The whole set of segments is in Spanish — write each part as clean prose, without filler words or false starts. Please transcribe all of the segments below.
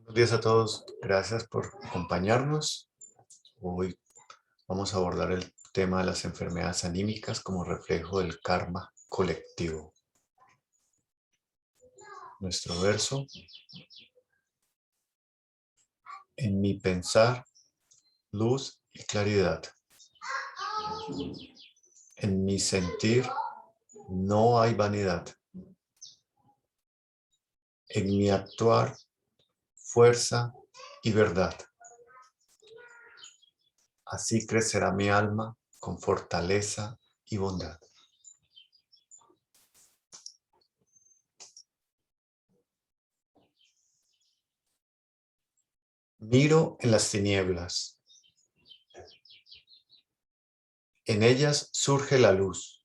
Buenos días a todos, gracias por acompañarnos. Hoy vamos a abordar el tema de las enfermedades anímicas como reflejo del karma colectivo. Nuestro verso: en mi pensar, luz y claridad. En mi sentir no hay vanidad. En mi actuar, fuerza y verdad. Así crecerá mi alma con fortaleza y bondad. Miro en las tinieblas. En ellas surge la luz,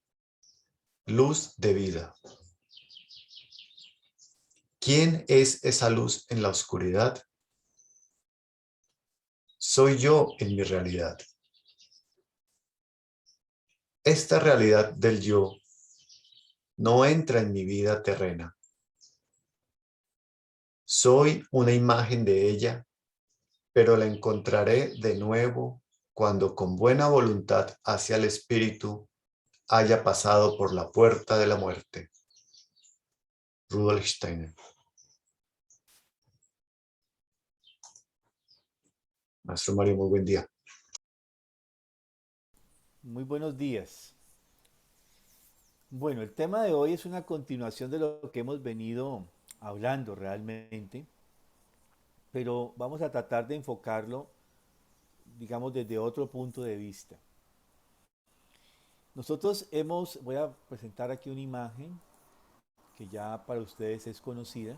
luz de vida. ¿Quién es esa luz en la oscuridad? Soy yo en mi realidad. Esta realidad del yo no entra en mi vida terrena. Soy una imagen de ella, pero la encontraré de nuevo cuando con buena voluntad hacia el espíritu haya pasado por la puerta de la muerte. Rudolf Steiner. Maestro Mario, muy buen día. Muy buenos días. Bueno, el tema de hoy es una continuación de lo que hemos venido hablando realmente, pero vamos a tratar de enfocarlo, digamos, desde otro punto de vista. Voy a presentar aquí una imagen que ya para ustedes es conocida.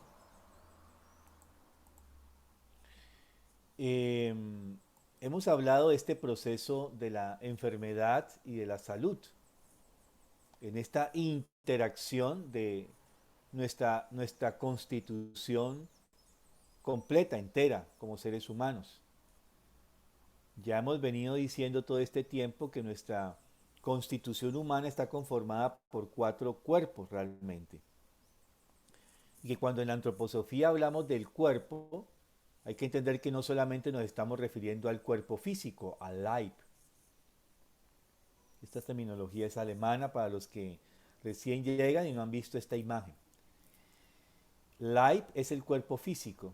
Eh, Hemos hablado de este proceso de la enfermedad y de la salud, en esta interacción de nuestra constitución completa, entera, como seres humanos. Ya hemos venido diciendo todo este tiempo que nuestra constitución humana está conformada por cuatro cuerpos realmente. Y que cuando en la antroposofía hablamos del cuerpo, hay que entender que no solamente nos estamos refiriendo al cuerpo físico, al Leib. Esta terminología es alemana para los que recién llegan y no han visto esta imagen. Leib es el cuerpo físico,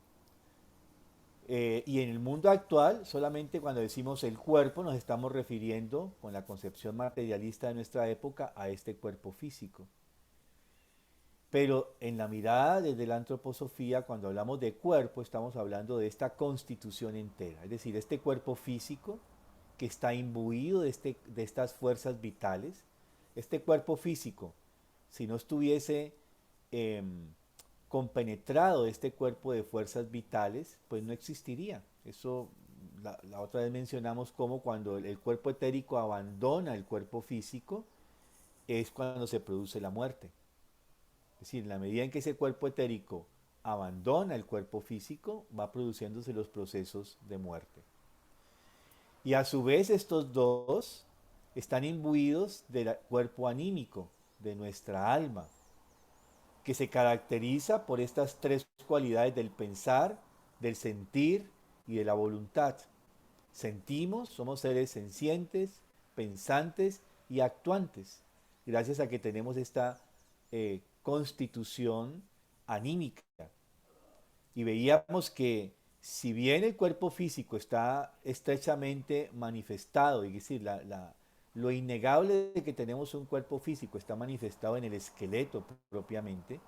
y en el mundo actual, solamente cuando decimos el cuerpo, nos estamos refiriendo, con la concepción materialista de nuestra época, a este cuerpo físico. Pero en la mirada desde la antroposofía, cuando hablamos de cuerpo, estamos hablando de esta constitución entera. Es decir, este cuerpo físico que está imbuido de estas fuerzas vitales. Este cuerpo físico, si no estuviese eh, compenetrado este cuerpo de fuerzas vitales, pues no existiría. Eso la otra vez mencionamos como cuando el cuerpo etérico abandona el cuerpo físico, es cuando se produce la muerte. Es decir, en la medida en que ese cuerpo etérico abandona el cuerpo físico, va produciéndose los procesos de muerte. Y a su vez estos dos están imbuidos del cuerpo anímico, de nuestra alma, que se caracteriza por estas tres cualidades del pensar, del sentir y de la voluntad. Sentimos, somos seres sencientes, pensantes y actuantes, gracias a que tenemos esta constitución anímica. Y veíamos que si bien el cuerpo físico está estrechamente manifestado, es decir, lo innegable de que tenemos un cuerpo físico está manifestado en el esqueleto propiamente,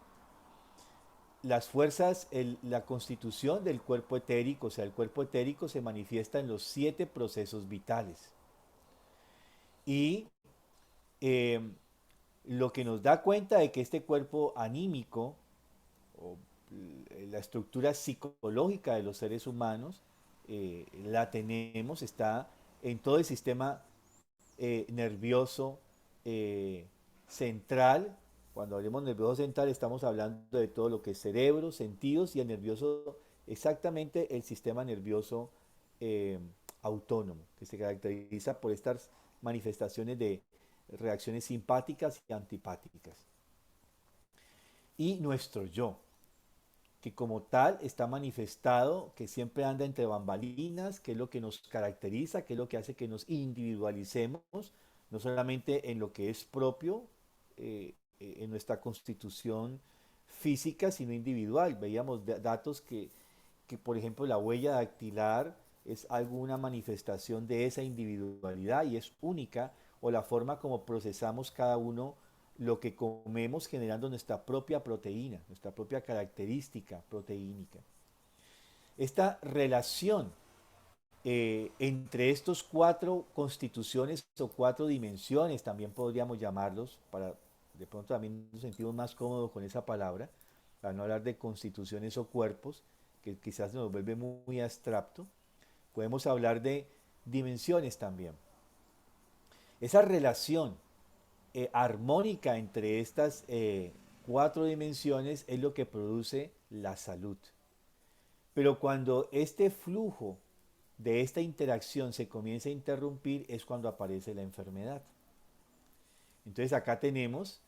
las fuerzas, la constitución del cuerpo etérico, o sea, el cuerpo etérico se manifiesta en los 7 procesos vitales. Y eh, lo que nos da cuenta de que este cuerpo anímico, o la estructura psicológica de los seres humanos, la tenemos, está en todo el sistema nervioso central. Cuando hablemos de nervioso central estamos hablando de todo lo que es cerebro, sentidos y el nervioso, exactamente el sistema nervioso eh, autónomo, que se caracteriza por estas manifestaciones de reacciones simpáticas y antipáticas. Y nuestro yo, que como tal está manifestado, que siempre anda entre bambalinas, que es lo que nos caracteriza, que es lo que hace que nos individualicemos, no solamente en lo que es propio, en nuestra constitución física, sino individual. Veíamos datos que, por ejemplo, la huella dactilar es alguna manifestación de esa individualidad y es única, o la forma como procesamos cada uno lo que comemos generando nuestra propia proteína, nuestra propia característica proteínica. Esta relación entre estos cuatro constituciones o cuatro dimensiones, también podríamos llamarlos, para de pronto también nos sentimos más cómodos con esa palabra, para no hablar de constituciones o cuerpos, que quizás nos vuelve muy abstracto, podemos hablar de dimensiones también. Esa relación armónica entre estas cuatro dimensiones es lo que produce la salud. Pero cuando este flujo de esta interacción se comienza a interrumpir es cuando aparece la enfermedad. Entonces acá tenemos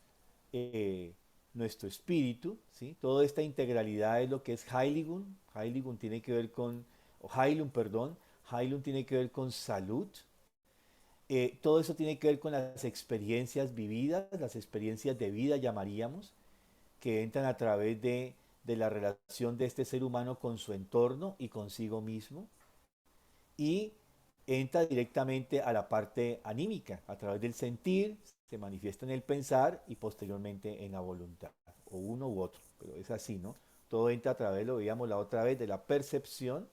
eh, nuestro espíritu, ¿sí? Toda esta integralidad es lo que es Heiligung. Heiligung tiene que ver con, o Heilung, perdón, Heilung tiene que ver con salud. Todo eso tiene que ver con las experiencias vividas, las experiencias de vida llamaríamos, que entran a través de la relación de este ser humano con su entorno y consigo mismo, y entra directamente a la parte anímica, a través del sentir, se manifiesta en el pensar y posteriormente en la voluntad, o uno u otro, pero es así, ¿no? Todo entra a través, lo veíamos la otra vez, de la percepción,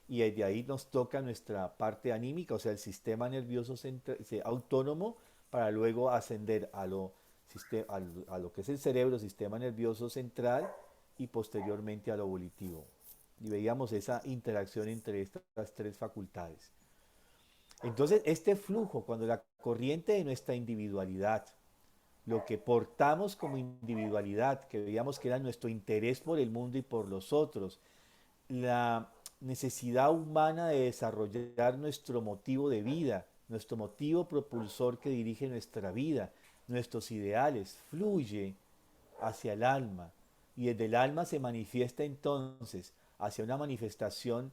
y de ahí nos toca nuestra parte anímica, o sea, el sistema nervioso autónomo, para luego ascender a lo que es el cerebro, sistema nervioso central, y posteriormente a lo volitivo. Y veíamos esa interacción entre estas tres facultades. Entonces, este flujo, cuando la corriente de nuestra individualidad, lo que portamos como individualidad, que veíamos que era nuestro interés por el mundo y por los otros, la necesidad humana de desarrollar nuestro motivo de vida, nuestro motivo propulsor que dirige nuestra vida, nuestros ideales, fluye hacia el alma y desde el alma se manifiesta entonces hacia una manifestación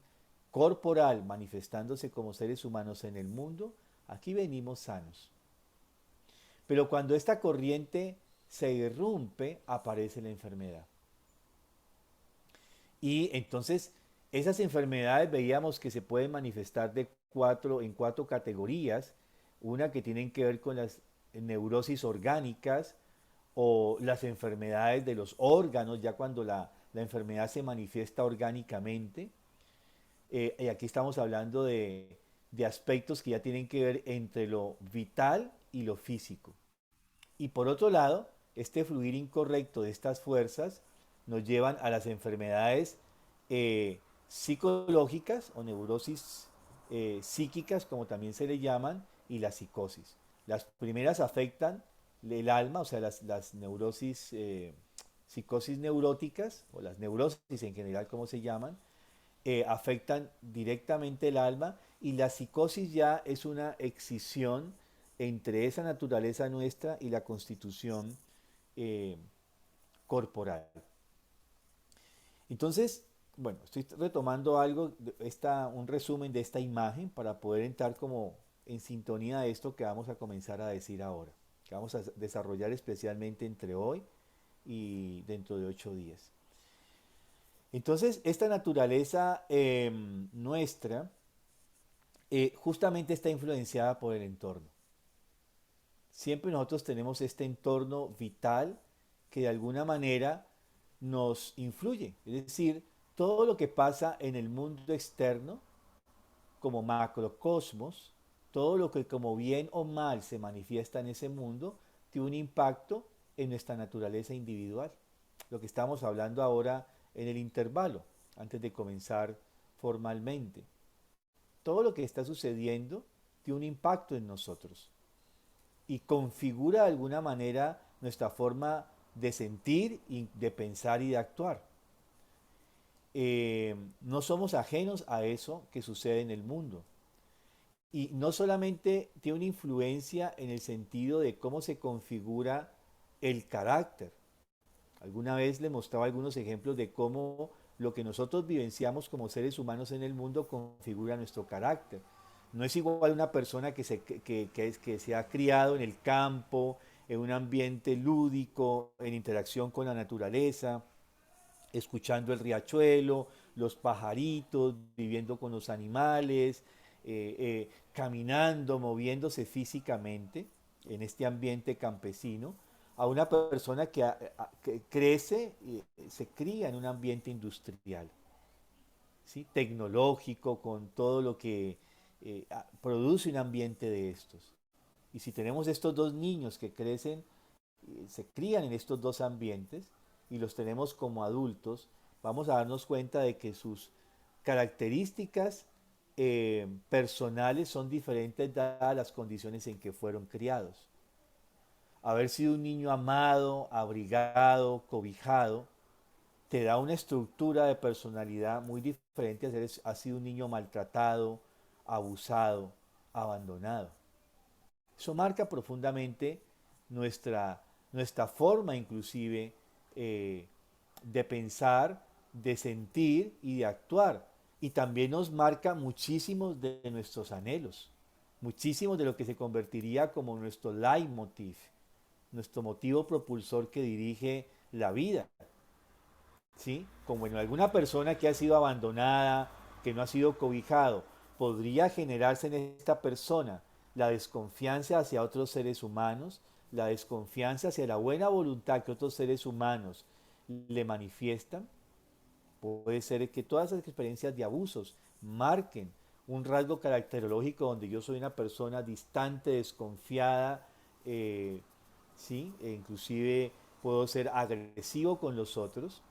corporal, manifestándose como seres humanos en el mundo. Aquí venimos sanos. Pero cuando esta corriente se irrumpe, aparece la enfermedad. Y entonces esas enfermedades veíamos que se pueden manifestar en cuatro categorías. Una que tienen que ver con las neurosis orgánicas o las enfermedades de los órganos, ya cuando la enfermedad se manifiesta orgánicamente. Y aquí estamos hablando de aspectos que ya tienen que ver entre lo vital y lo físico. Y por otro lado, este fluir incorrecto de estas fuerzas nos llevan a las enfermedades psicológicas o neurosis psíquicas, como también se le llaman, y la psicosis. Las primeras afectan el alma, o sea, las neurosis, psicosis neuróticas, o las neurosis en general, como se llaman, afectan directamente el alma, y la psicosis ya es una excisión entre esa naturaleza nuestra y la constitución eh, corporal. Entonces, bueno, estoy retomando algo, un resumen de esta imagen para poder entrar como en sintonía de esto que vamos a comenzar a decir ahora, que vamos a desarrollar especialmente entre hoy y dentro de 8 días. Entonces, esta naturaleza nuestra justamente está influenciada por el entorno. Siempre nosotros tenemos este entorno vital que de alguna manera nos influye. Es decir, todo lo que pasa en el mundo externo, como macrocosmos, todo lo que como bien o mal se manifiesta en ese mundo, tiene un impacto en nuestra naturaleza individual. Lo que estamos hablando ahora en el intervalo, antes de comenzar formalmente. Todo lo que está sucediendo tiene un impacto en nosotros y configura de alguna manera nuestra forma de sentir, y de pensar y de actuar. No somos ajenos a eso que sucede en el mundo. Y no solamente tiene una influencia en el sentido de cómo se configura el carácter, Alguna vez le mostraba algunos ejemplos de cómo lo que nosotros vivenciamos como seres humanos en el mundo configura nuestro carácter. No es igual una persona que se ha criado en el campo, en un ambiente lúdico, en interacción con la naturaleza, escuchando el riachuelo, los pajaritos, viviendo con los animales, caminando, moviéndose físicamente en este ambiente campesino, a una persona que crece y se cría en un ambiente industrial, ¿sí? Tecnológico, con todo lo que produce un ambiente de estos. Y si tenemos estos dos niños que crecen, se crían en estos dos ambientes y los tenemos como adultos, vamos a darnos cuenta de que sus características personales son diferentes dadas las condiciones en que fueron criados. Haber sido un niño amado, abrigado, cobijado, te da una estructura de personalidad muy diferente a ser ha sido un niño maltratado, abusado, abandonado. Eso marca profundamente nuestra, nuestra forma inclusive de pensar, de sentir y de actuar. Y también nos marca muchísimos de nuestros anhelos, muchísimos de lo que se convertiría como nuestro leitmotiv, nuestro motivo propulsor que dirige la vida. ¿Sí? Como en alguna persona que ha sido abandonada, que no ha sido cobijado, podría generarse en esta persona la desconfianza hacia otros seres humanos, la desconfianza hacia la buena voluntad que otros seres humanos le manifiestan. Puede ser que todas esas experiencias de abusos marquen un rasgo caracterológico donde yo soy una persona distante, desconfiada, ¿sí? E inclusive puedo ser agresivo con los otros.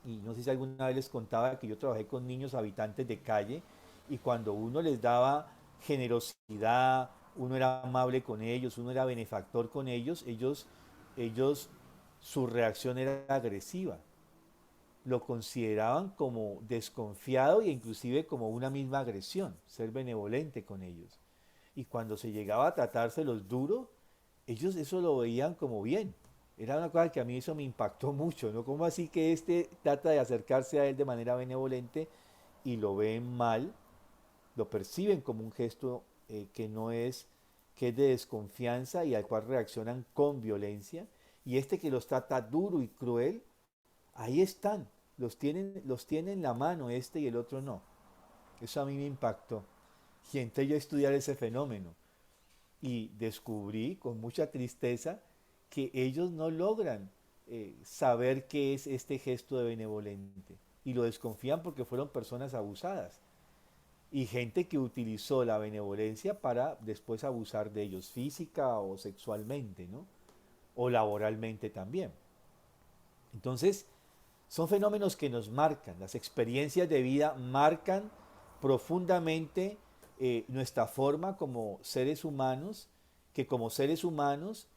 Y no sé si alguna vez les contaba que yo trabajé con niños habitantes de calle y cuando uno les daba generosidad, uno era amable con ellos, uno era benefactor con ellos, su reacción era agresiva. Lo consideraban como desconfiado e inclusive como una misma agresión, ser benevolente con ellos. Y cuando se llegaba a tratárselos duro, ellos eso lo veían como bien. Era una cosa que a mí eso me impactó mucho, ¿no? Como así que este trata de acercarse a él de manera benevolente y lo ven mal, lo perciben como un gesto que no es, que es de desconfianza y al cual reaccionan con violencia. Y este que los trata duro y cruel, ahí están, los tiene en la mano este y el otro no. Eso a mí me impactó. Y entré yo a estudiar ese fenómeno y descubrí con mucha tristeza que ellos no logran saber qué es este gesto de benevolente y lo desconfían porque fueron personas abusadas y gente que utilizó la benevolencia para después abusar de ellos física o sexualmente, ¿no? O laboralmente también. Entonces, son fenómenos que nos marcan, las experiencias de vida marcan profundamente nuestra forma como seres humanos, que como seres humanos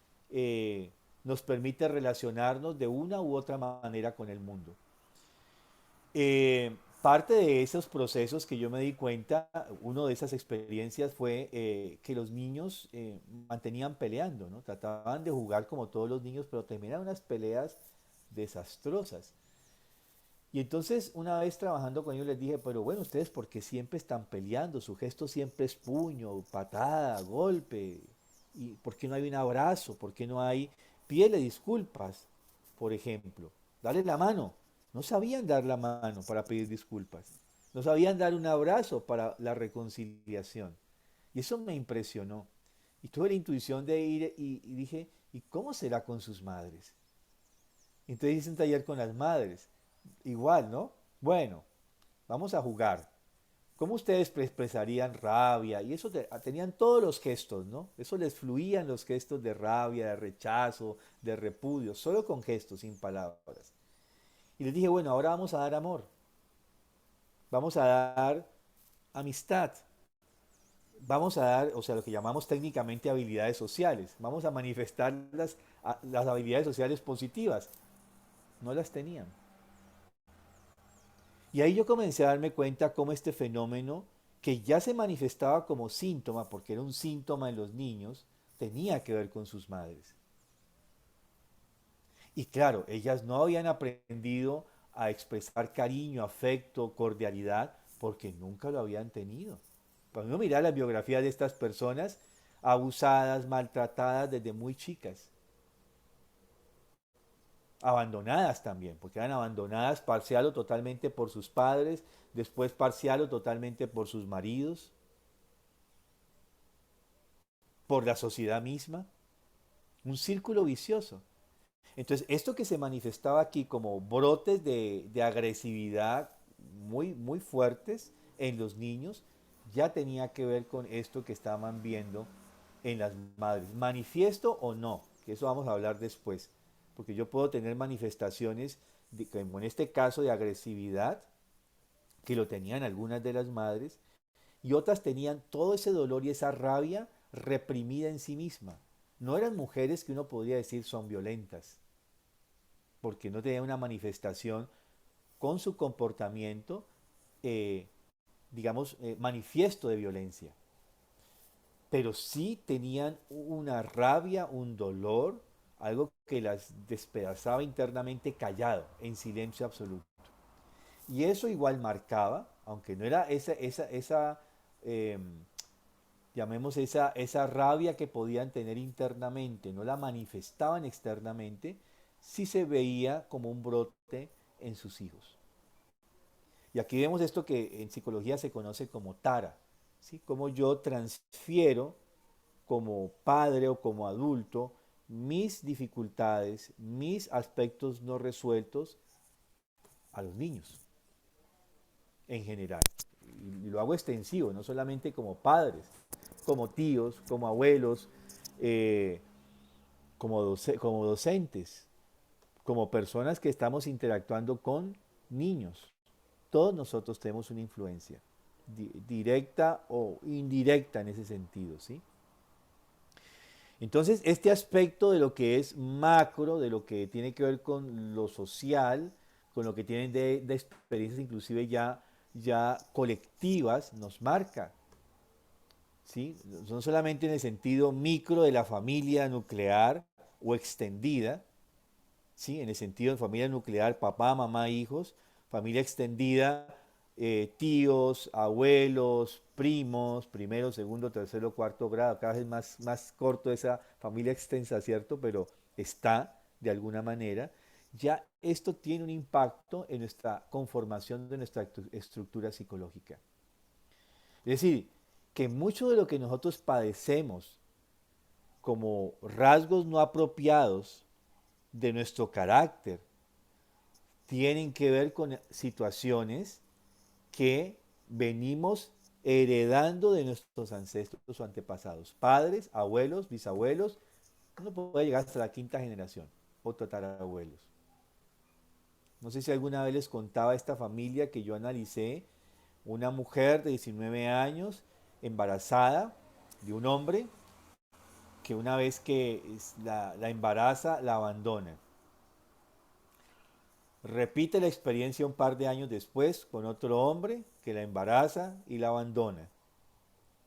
nos permite relacionarnos de una u otra manera con el mundo. Parte de esos procesos que yo me di cuenta, una de esas experiencias fue que los niños mantenían peleando, ¿no? Trataban de jugar como todos los niños, pero terminaban unas peleas desastrosas. Y entonces una vez trabajando con ellos les dije, pero bueno, ustedes porque siempre están peleando, su gesto siempre es puño, patada, golpe, y ¿por qué no hay un abrazo? ¿Por qué no hay pídele disculpas, por ejemplo? Dale la mano. No sabían dar la mano para pedir disculpas. No sabían dar un abrazo para la reconciliación. Y eso me impresionó. Y tuve la intuición de ir y dije, ¿y cómo será con sus madres? Entonces hice un taller con las madres. Igual, ¿no? Bueno, vamos a jugar. ¿Cómo ustedes expresarían rabia? Y eso tenían todos los gestos, ¿no? Eso les fluían los gestos de rabia, de rechazo, de repudio, solo con gestos, sin palabras. Y les dije, bueno, ahora vamos a dar amor, vamos a dar amistad, vamos a dar, o sea, lo que llamamos técnicamente habilidades sociales, vamos a manifestar las habilidades sociales positivas. No las tenían. Y ahí yo comencé a darme cuenta cómo este fenómeno, que ya se manifestaba como síntoma, porque era un síntoma en los niños, tenía que ver con sus madres. Y claro, ellas no habían aprendido a expresar cariño, afecto, cordialidad, porque nunca lo habían tenido. Cuando uno mira las biografías de estas personas, abusadas, maltratadas desde muy chicas, abandonadas también, porque eran abandonadas parcial o totalmente por sus padres, después parcial o totalmente por sus maridos, por la sociedad misma, un círculo vicioso. Entonces, esto que se manifestaba aquí como brotes de agresividad muy fuertes en los niños, ya tenía que ver con esto que estaban viendo en las madres. Manifiesto o no, que eso vamos a hablar después, porque yo puedo tener manifestaciones, como en este caso, de agresividad, que lo tenían algunas de las madres, y otras tenían todo ese dolor y esa rabia reprimida en sí misma. No eran mujeres que uno podría decir son violentas, porque no tenía una manifestación con su comportamiento, eh, digamos, manifiesto de violencia. Pero sí tenían una rabia, un dolor, algo que las despedazaba internamente callado, en silencio absoluto. Y eso igual marcaba, aunque no era esa eh, llamemos esa rabia que podían tener internamente, no la manifestaban externamente, sí se veía como un brote en sus hijos. Y aquí vemos esto que en psicología se conoce como tara, ¿sí? Como yo transfiero como padre o como adulto mis dificultades, mis aspectos no resueltos a los niños en general. Y lo hago extensivo, no solamente como padres, como tíos, como abuelos, eh, como docentes, como personas que estamos interactuando con niños. Todos nosotros tenemos una influencia, directa o indirecta en ese sentido, ¿sí? Entonces, este aspecto de lo que es macro, de lo que tiene que ver con lo social, con lo que tienen de experiencias inclusive ya colectivas, nos marca, ¿sí? No solamente en el sentido micro de la familia nuclear o extendida, ¿sí? En el sentido de familia nuclear, papá, mamá, hijos, familia extendida, tíos, abuelos, primos, primero, segundo, tercero, cuarto grado, cada vez más corto esa familia extensa, ¿cierto? Pero está de alguna manera. Ya esto tiene un impacto en nuestra conformación de nuestra estructura psicológica. Es decir, que mucho de lo que nosotros padecemos como rasgos no apropiados de nuestro carácter, tienen que ver con situaciones que venimos heredando de nuestros ancestros o antepasados, padres, abuelos, bisabuelos, uno puede llegar hasta la quinta generación o tatarabuelos. No sé si alguna vez les contaba esta familia que yo analicé, una mujer de 19 años, embarazada de un hombre, que una vez que la embaraza, la abandona. Repite la experiencia un par de años después con otro hombre que la embaraza y la abandona.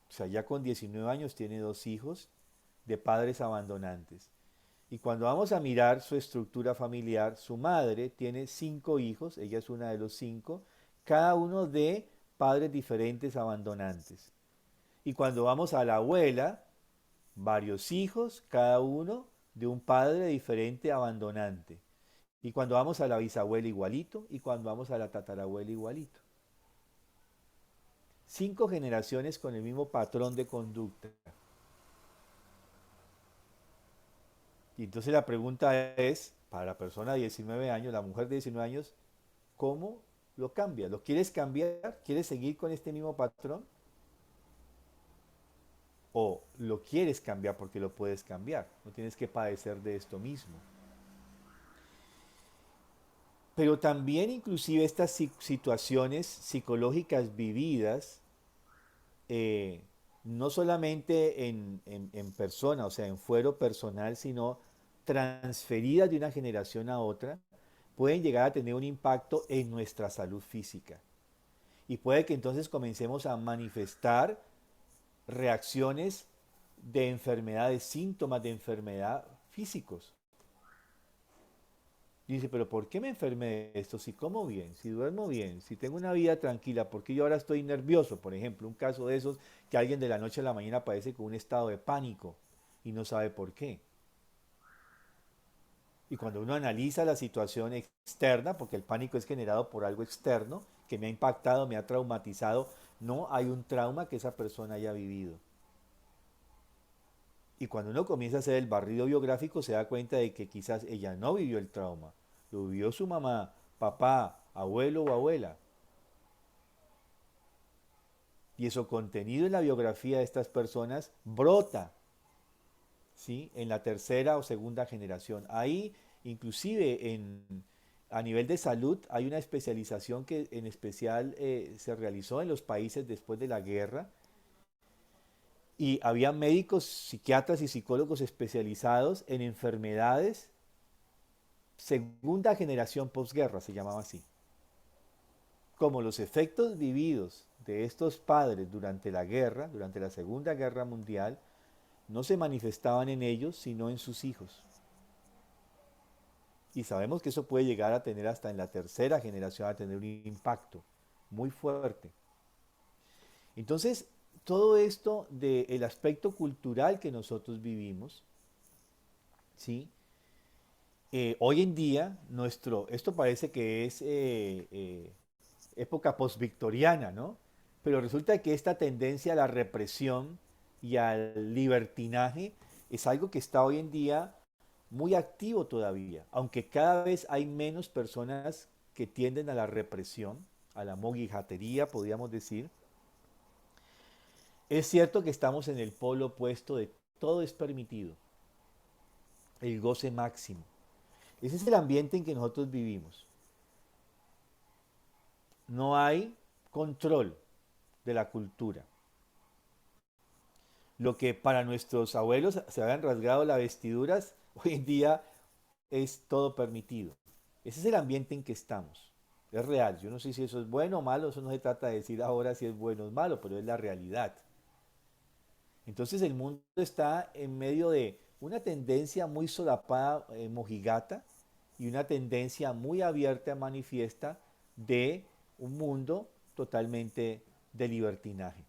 O sea, ya con 19 años tiene dos hijos de padres abandonantes. Y cuando vamos a mirar su estructura familiar, su madre tiene cinco hijos, ella es una de los cinco, cada uno de padres diferentes abandonantes. Y cuando vamos a la abuela, varios hijos, cada uno de un padre diferente abandonante. Y cuando vamos a la bisabuela igualito, y cuando vamos a la tatarabuela igualito. Cinco generaciones con el mismo patrón de conducta. Y entonces la pregunta es, para la persona de 19 años, la mujer de 19 años, ¿cómo lo cambia? ¿Lo quieres cambiar? ¿Quieres seguir con este mismo patrón? ¿O lo quieres cambiar porque lo puedes cambiar? No tienes que padecer de esto mismo. Pero también inclusive estas situaciones psicológicas vividas, eh, no solamente en persona, o sea, en fuero personal, sino transferidas de una generación a otra, pueden llegar a tener un impacto en nuestra salud física. Y puede que entonces comencemos a manifestar reacciones de enfermedades, síntomas de enfermedad físicos. Y dice, pero ¿por qué me enfermé de esto? Si como bien, si duermo bien, si tengo una vida tranquila, ¿por qué yo ahora estoy nervioso? Por ejemplo, un caso de esos que alguien de la noche a la mañana aparece con un estado de pánico y no sabe por qué. Y cuando uno analiza la situación externa, porque el pánico es generado por algo externo que me ha impactado, me ha traumatizado, no hay un trauma que esa persona haya vivido. Y cuando uno comienza a hacer el barrido biográfico se da cuenta de que quizás ella no vivió el trauma, lo vivió su mamá, papá, abuelo o abuela. Y eso contenido en la biografía de estas personas brota, ¿sí? En la tercera o segunda generación. Ahí, inclusive a nivel de salud, hay una especialización que en especial se realizó en los países después de la guerra y había médicos, psiquiatras y psicólogos especializados en enfermedades segunda generación posguerra, se llamaba así. Como los efectos vividos de estos padres durante la guerra, durante la Segunda Guerra Mundial, no se manifestaban en ellos, sino en sus hijos. Y sabemos que eso puede llegar a tener hasta en la tercera generación, a tener un impacto muy fuerte. Entonces, todo esto del aspecto cultural que nosotros vivimos, ¿sí? Hoy en día, esto parece que es época postvictoriana, ¿no? Pero resulta que esta tendencia a la represión y al libertinaje es algo que está hoy en día muy activo todavía, aunque cada vez hay menos personas que tienden a la represión, a la mojigatería, podríamos decir. Es cierto que estamos en el polo opuesto de todo es permitido, el goce máximo. Ese es el ambiente en que nosotros vivimos. No hay control de la cultura. Lo que para nuestros abuelos se habían rasgado las vestiduras, hoy en día es todo permitido. Ese es el ambiente en que estamos. Es real. Yo no sé si eso es bueno o malo, eso no se trata de decir ahora si es bueno o es malo, pero es la realidad. Entonces el mundo está en medio de una tendencia muy solapada, mojigata, y una tendencia muy abierta, manifiesta, de un mundo totalmente de libertinaje.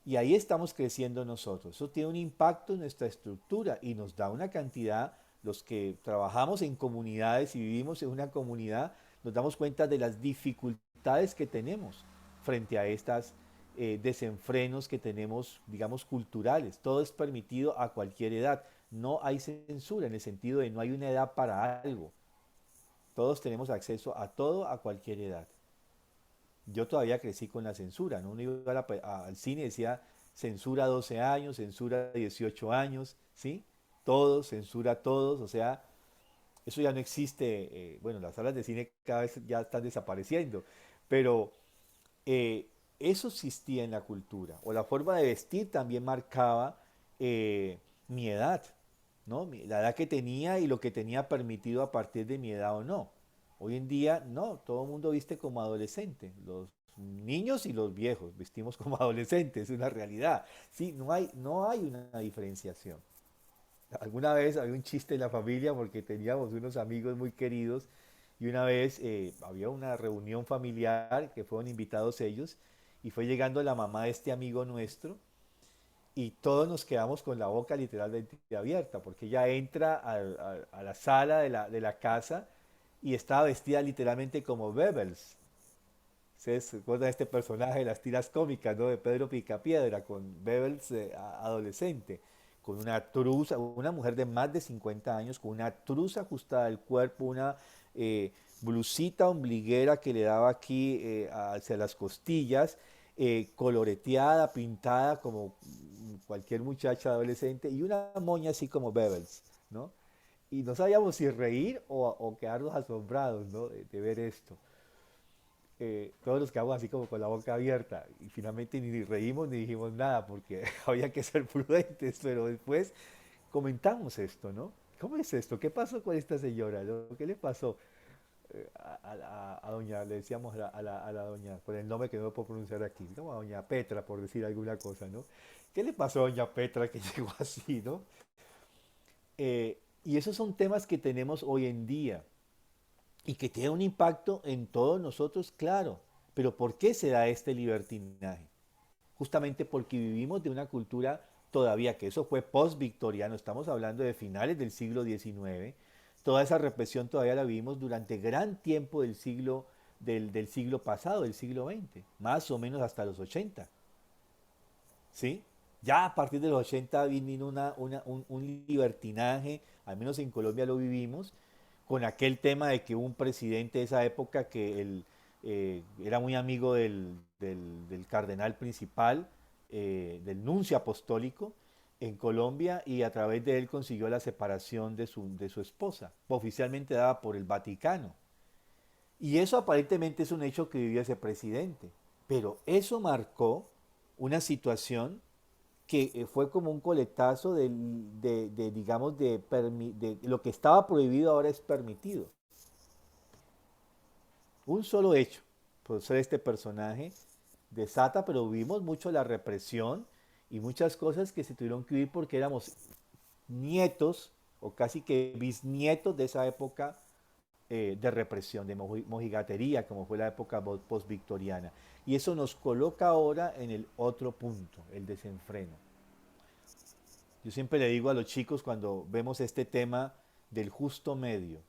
Y ahí estamos creciendo nosotros. Eso tiene un impacto en nuestra estructura y nos da una cantidad, los que trabajamos en comunidades y vivimos en una comunidad, nos damos cuenta de las dificultades que tenemos frente a estas desenfrenos que tenemos, digamos, culturales. Todo es permitido a cualquier edad. No hay censura en el sentido de no hay una edad para algo. Todos tenemos acceso a todo a cualquier edad. Yo todavía crecí con la censura, ¿no? Uno iba al cine y decía censura 12 años, censura 18 años, ¿sí? Todos, censura a todos, o sea, eso ya no existe. Bueno, las salas de cine cada vez ya están desapareciendo, pero eh, eso existía en la cultura, o la forma de vestir también marcaba mi edad, ¿no? La edad que tenía y lo que tenía permitido a partir de mi edad o no. Hoy en día, no, todo el mundo viste como adolescente. Los niños y los viejos vestimos como adolescentes, es una realidad. Sí, no hay una diferenciación. Alguna vez había un chiste en la familia porque teníamos unos amigos muy queridos y una vez había una reunión familiar que fueron invitados ellos y fue llegando la mamá de este amigo nuestro y todos nos quedamos con la boca literalmente abierta, porque ella entra a la sala de la casa y estaba vestida literalmente como Bebels. ¿Ustedes se acuerdan de este personaje de las tiras cómicas, ¿no? De Pedro Picapiedra, con Bebels adolescente, con una truza, una mujer de más de 50 años, con una truza ajustada al cuerpo, una blusita ombliguera que le daba aquí hacia las costillas, coloreteada, pintada como cualquier muchacha adolescente, y una moña así como Bebels, ¿no? Y no sabíamos si reír o quedarnos asombrados, ¿no? De ver esto. Todos nos quedamos así como con la boca abierta y finalmente ni reímos ni dijimos nada porque había que ser prudentes, pero después comentamos esto, ¿no? ¿Cómo es esto? ¿Qué pasó con esta señora? ¿Qué le pasó a doña, le decíamos a la doña, por el nombre que no puedo pronunciar aquí, ¿no? A doña Petra, por decir alguna cosa, ¿no? ¿Qué le pasó a doña Petra que llegó así, ¿no? Y esos son temas que tenemos hoy en día y que tienen un impacto en todos nosotros, claro. Pero ¿por qué se da este libertinaje? Justamente porque vivimos de una cultura todavía, que eso fue post-victoriano, estamos hablando de finales del siglo XIX, toda esa represión todavía la vivimos durante gran tiempo del siglo pasado, del siglo XX, más o menos hasta los 80, ¿sí? Ya a partir de los 80 vino un libertinaje, al menos en Colombia lo vivimos, con aquel tema de que un presidente de esa época era muy amigo del cardenal principal, del nuncio apostólico en Colombia, y a través de él consiguió la separación de su esposa, oficialmente dada por el Vaticano. Y eso aparentemente es un hecho que vivió ese presidente, pero eso marcó una situación que fue como un coletazo digamos, de lo que estaba prohibido ahora es permitido. Un solo hecho, por ser este personaje, desata, pero vimos mucho la represión y muchas cosas que se tuvieron que vivir porque éramos nietos o casi que bisnietos de esa época de represión, de mojigatería, como fue la época post-victoriana. Y eso nos coloca ahora en el otro punto, el desenfreno. Yo siempre le digo a los chicos cuando vemos este tema del justo medio,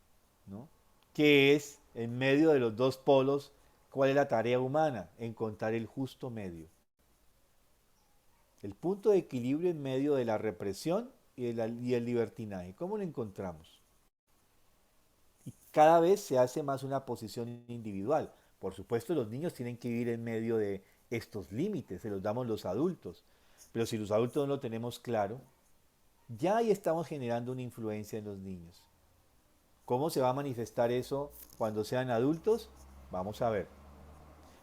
¿no? ¿Qué es en medio de los dos polos? ¿Cuál es la tarea humana? Encontrar el justo medio. El punto de equilibrio en medio de la represión y el libertinaje. ¿Cómo lo encontramos? Y cada vez se hace más una posición individual. Por supuesto, los niños tienen que vivir en medio de estos límites, se los damos los adultos. Pero si los adultos no lo tenemos claro, ya ahí estamos generando una influencia en los niños. ¿Cómo se va a manifestar eso cuando sean adultos? Vamos a ver.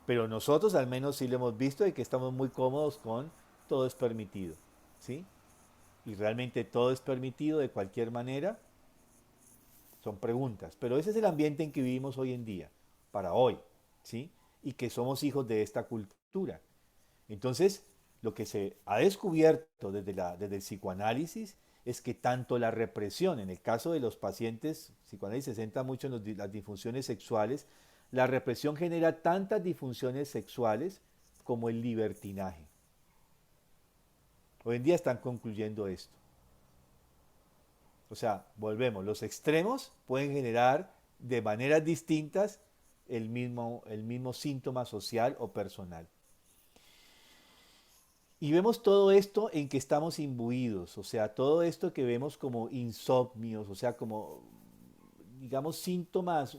Pero nosotros al menos sí lo hemos visto y que estamos muy cómodos con todo es permitido. ¿Sí? Y realmente todo es permitido de cualquier manera. Son preguntas. Pero ese es el ambiente en que vivimos hoy en día, para hoy. ¿Sí? Y que somos hijos de esta cultura. Entonces, lo que se ha descubierto desde el psicoanálisis es que tanto la represión, en el caso de los pacientes, psicoanálisis se centra mucho en las disfunciones sexuales, la represión genera tantas disfunciones sexuales como el libertinaje. Hoy en día están concluyendo esto. O sea, volvemos, los extremos pueden generar de maneras distintas el mismo síntoma social o personal. Y vemos todo esto en que estamos imbuidos, o sea, todo esto que vemos como insomnios, o sea, como, digamos, síntomas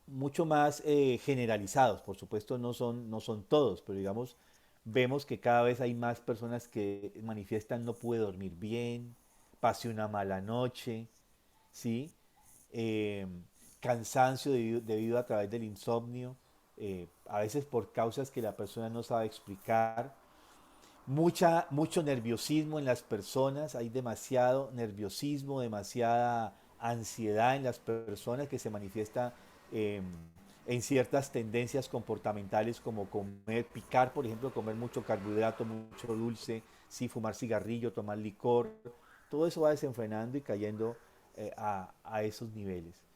mucho más generalizados. Por supuesto, no son todos, pero digamos, vemos que cada vez hay más personas que manifiestan no pude dormir bien, pasé una mala noche, ¿sí? Eh, Cansancio debido a través del insomnio, a veces por causas que la persona no sabe explicar, mucho nerviosismo en las personas, hay demasiado nerviosismo, demasiada ansiedad en las personas que se manifiesta eh, en ciertas tendencias comportamentales como comer, picar, por ejemplo, comer mucho carbohidrato, mucho dulce, sí, fumar cigarrillo, tomar licor, todo eso va desenfrenando y cayendo a esos niveles.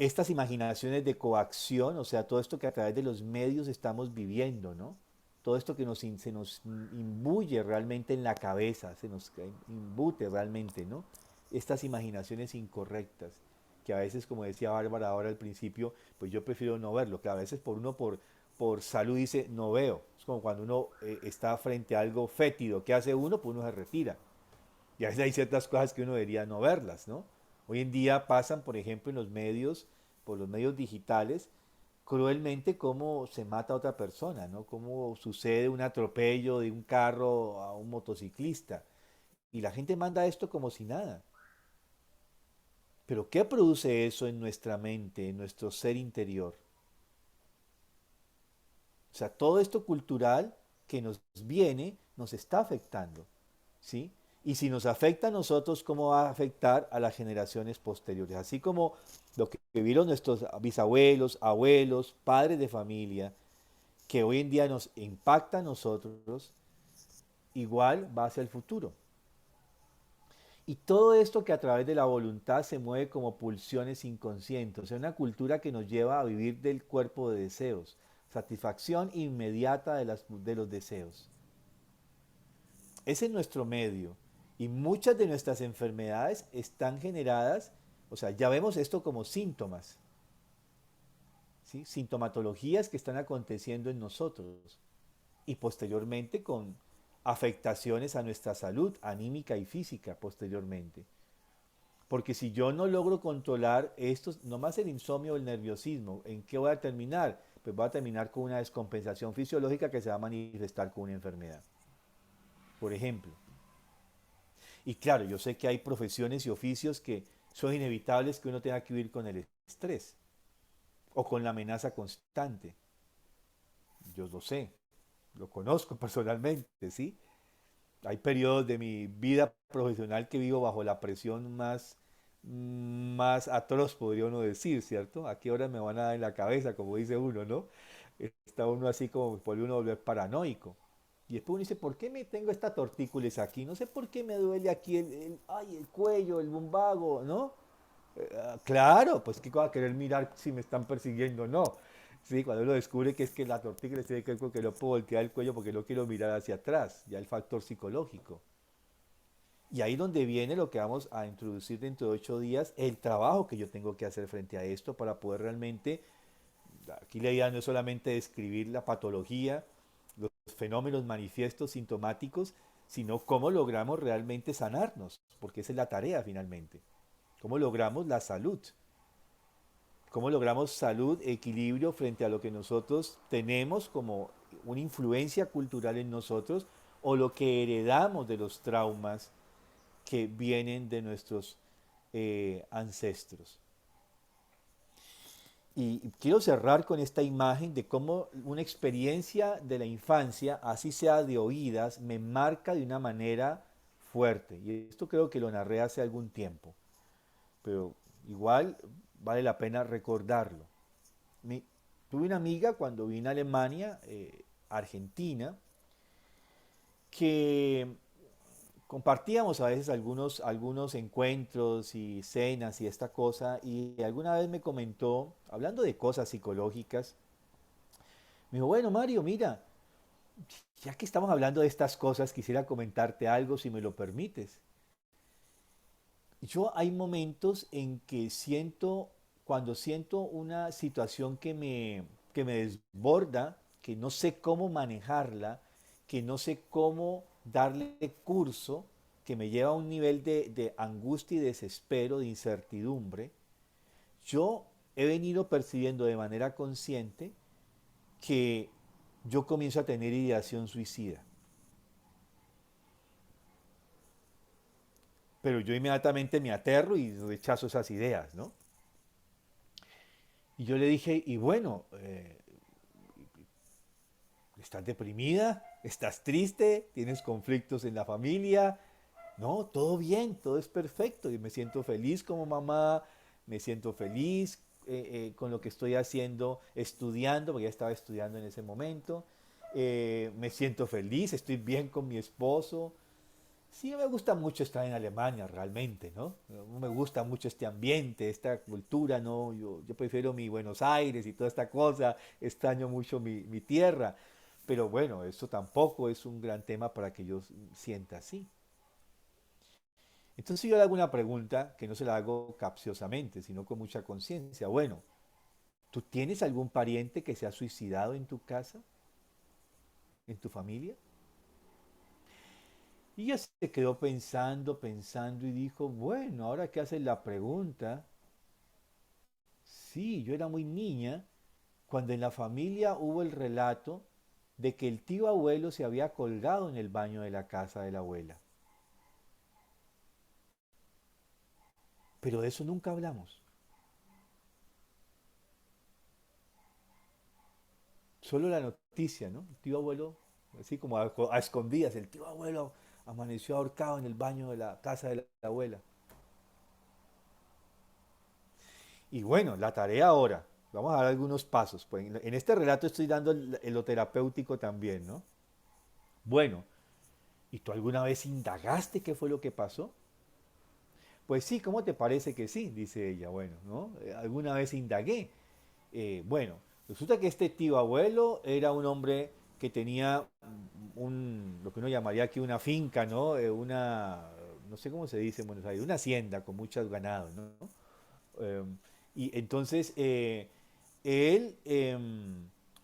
Estas imaginaciones de coacción, o sea, todo esto que a través de los medios estamos viviendo, ¿no? Todo esto que se nos imbuye realmente en la cabeza, se nos imbute realmente, ¿no? Estas imaginaciones incorrectas, que a veces, como decía Bárbara ahora al principio, pues yo prefiero no verlo, que a veces por salud dice no veo. Es como cuando uno está frente a algo fétido, ¿qué hace uno? Pues uno se retira. Y a veces hay ciertas cosas que uno debería no verlas, ¿no? Hoy en día pasan, por ejemplo, en los medios, por los medios digitales, cruelmente cómo se mata a otra persona, ¿no? Cómo sucede un atropello de un carro a un motociclista. Y la gente manda esto como si nada. Pero ¿qué produce eso en nuestra mente, en nuestro ser interior? O sea, todo esto cultural que nos viene nos está afectando, ¿sí? Y si nos afecta a nosotros, ¿cómo va a afectar a las generaciones posteriores? Así como lo que vivieron nuestros bisabuelos, abuelos, padres de familia, que hoy en día nos impacta a nosotros, igual va hacia el futuro. Y todo esto que a través de la voluntad se mueve como pulsiones inconscientes, o sea, una cultura que nos lleva a vivir del cuerpo de deseos, satisfacción inmediata de los deseos. Ese es nuestro medio. Y muchas de nuestras enfermedades están generadas, o sea, ya vemos esto como síntomas, ¿sí? Sintomatologías que están aconteciendo en nosotros y posteriormente con afectaciones a nuestra salud anímica y física posteriormente. Porque si yo no logro controlar esto, no más el insomnio o el nerviosismo, ¿en qué voy a terminar? Pues voy a terminar con una descompensación fisiológica que se va a manifestar con una enfermedad, por ejemplo. Y claro, yo sé que hay profesiones y oficios que son inevitables que uno tenga que vivir con el estrés o con la amenaza constante. Yo lo sé, lo conozco personalmente, ¿sí? Hay periodos de mi vida profesional que vivo bajo la presión más atroz, podría uno decir, ¿cierto? ¿A qué horas me van a dar en la cabeza, como dice uno, ¿no? Está uno así como por uno volver paranoico. Y después uno dice, ¿por qué me tengo esta tortícolis aquí? No sé por qué me duele aquí ay, el cuello, el lumbago, ¿no? Claro, pues que va a querer mirar si me están persiguiendo o no. Sí, cuando uno descubre que es que la tortícolis tiene que ver con que no puedo voltear el cuello porque no quiero mirar hacia atrás, ya el factor psicológico. Y ahí donde viene lo que vamos a introducir dentro de 8 días, el trabajo que yo tengo que hacer frente a esto para poder realmente, aquí la idea no es solamente describir la patología, los fenómenos manifiestos sintomáticos, sino cómo logramos realmente sanarnos, porque esa es la tarea finalmente. ¿Cómo logramos la salud? ¿Cómo logramos salud, equilibrio frente a lo que nosotros tenemos como una influencia cultural en nosotros o lo que heredamos de los traumas que vienen de nuestros ancestros? Y quiero cerrar con esta imagen de cómo una experiencia de la infancia, así sea de oídas, me marca de una manera fuerte. Y esto creo que lo narré hace algún tiempo, pero igual vale la pena recordarlo. Mi- Tuve una amiga cuando vine a Alemania, Argentina, que compartíamos a veces algunos encuentros y cenas y esta cosa, y alguna vez me comentó, hablando de cosas psicológicas, me dijo, bueno Mario, mira, ya que estamos hablando de estas cosas, quisiera comentarte algo si me lo permites. Yo hay momentos en que cuando siento una situación que me desborda, que no sé cómo manejarla, que no sé cómo darle curso, que me lleva a un nivel de angustia y desespero, de incertidumbre, yo he venido percibiendo de manera consciente que yo comienzo a tener ideación suicida. Pero yo inmediatamente me aterro y rechazo esas ideas, ¿no? Y yo le dije, y bueno, ¿estás deprimida? ¿Estás triste? ¿Tienes conflictos en la familia? No, todo bien, todo es perfecto. Y me siento feliz como mamá, me siento feliz con lo que estoy haciendo, estudiando, porque ya estaba estudiando en ese momento. Me siento feliz, estoy bien con mi esposo. Sí, me gusta mucho estar en Alemania, realmente, ¿no? Me gusta mucho este ambiente, esta cultura, ¿no? Yo prefiero mi Buenos Aires y toda esta cosa, extraño mucho mi tierra, pero bueno, eso tampoco es un gran tema para que yo sienta así. Entonces yo le hago una pregunta que no se la hago capciosamente, sino con mucha conciencia. Bueno, ¿tú tienes algún pariente que se ha suicidado en tu casa, en tu familia? Y ella se quedó pensando, pensando y dijo, bueno, ahora que haces la pregunta, sí, yo era muy niña cuando en la familia hubo el relato de que el tío abuelo se había colgado en el baño de la casa de la abuela. Pero de eso nunca hablamos. Solo la noticia, ¿no? El tío abuelo, así como a escondidas, el tío abuelo amaneció ahorcado en el baño de la casa de la abuela. Y bueno, la tarea ahora, vamos a dar algunos pasos. Pues en este relato estoy dando lo terapéutico también, ¿no? Bueno, ¿y tú alguna vez indagaste qué fue lo que pasó? Pues sí, ¿cómo te parece que sí? Dice ella. Bueno, ¿no? Alguna vez indagué. Bueno, resulta que este tío abuelo era un hombre que tenía lo que uno llamaría aquí una finca, ¿no? No sé cómo se dice en Buenos Aires, una hacienda con muchos ganados, ¿no? Eh, y entonces él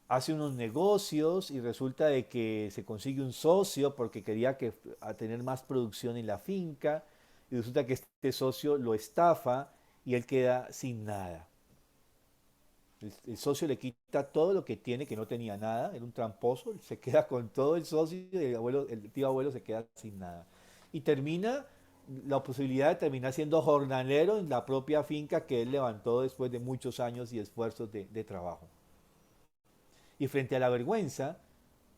hace unos negocios y resulta de que se consigue un socio porque quería a tener más producción en la finca y resulta que este socio lo estafa y él queda sin nada. El socio le quita todo lo que tiene, que no tenía nada, era un tramposo, se queda con todo el socio y el tío abuelo se queda sin nada. Y termina la posibilidad de terminar siendo jornalero en la propia finca que él levantó después de muchos años y esfuerzos de trabajo. Y frente a la vergüenza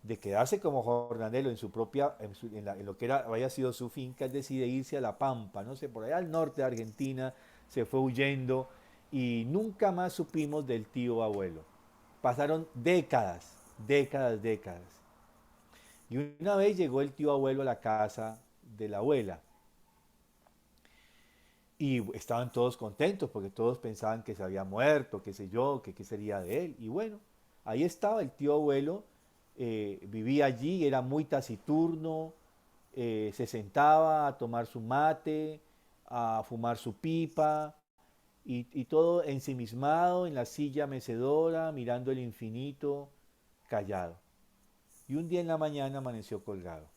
de quedarse como jornalero en su propia, en lo que era, había sido su finca, él decide irse a La Pampa, no sé, por allá al norte de Argentina, se fue huyendo y nunca más supimos del tío abuelo. Pasaron décadas, décadas, décadas. Y una vez llegó el tío abuelo a la casa de la abuela y estaban todos contentos porque todos pensaban que se había muerto, qué sé yo, que qué sería de él. Y bueno, ahí estaba el tío abuelo, vivía allí, era muy taciturno, se sentaba a tomar su mate, a fumar su pipa y todo ensimismado en la silla mecedora, mirando el infinito, callado. Y un día en la mañana amaneció colgado.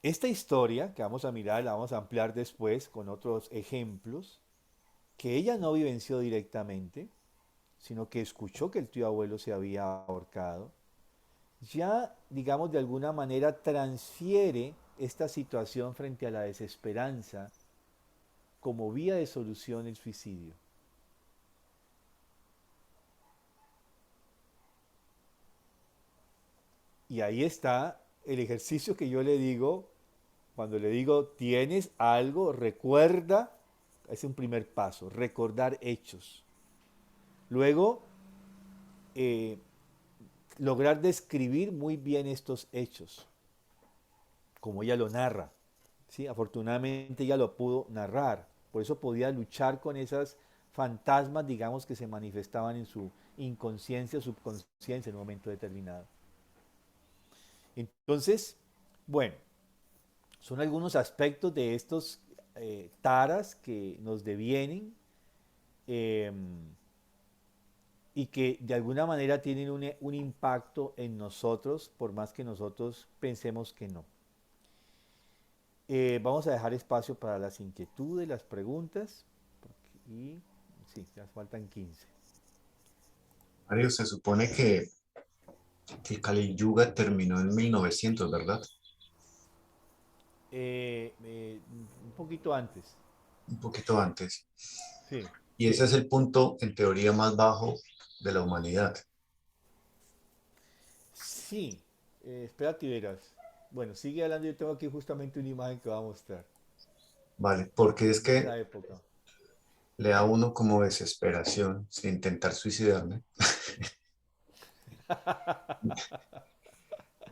Esta historia que vamos a mirar, la vamos a ampliar después con otros ejemplos, que ella no vivenció directamente, sino que escuchó que el tío abuelo se había ahorcado, ya, digamos, de alguna manera transfiere esta situación frente a la desesperanza como vía de solución el suicidio. Y ahí está el ejercicio que yo le digo, cuando le digo, tienes algo, recuerda, es un primer paso, recordar hechos. Luego, eh, lograr describir muy bien estos hechos, como ella lo narra. ¿Sí? Afortunadamente ella lo pudo narrar, por eso podía luchar con esas fantasmas, digamos, que se manifestaban en su inconsciencia, subconsciencia en un momento determinado. Entonces, bueno, son algunos aspectos de estos taras que nos devienen eh, y que de alguna manera tienen un impacto en nosotros, por más que nosotros pensemos que no. Vamos a dejar espacio para las inquietudes, las preguntas. Y sí, ya faltan 15. Mario, se supone que Kali Yuga terminó en 1900, ¿verdad? Un poquito antes. Un poquito antes. Sí. Y ese es el punto, en teoría, más bajo de la humanidad. Sí. Espérate y verás. Bueno, sigue hablando. Yo tengo aquí justamente una imagen que va a mostrar Vale, porque es de que esa época. le da a uno como desesperación sin intentar suicidarme.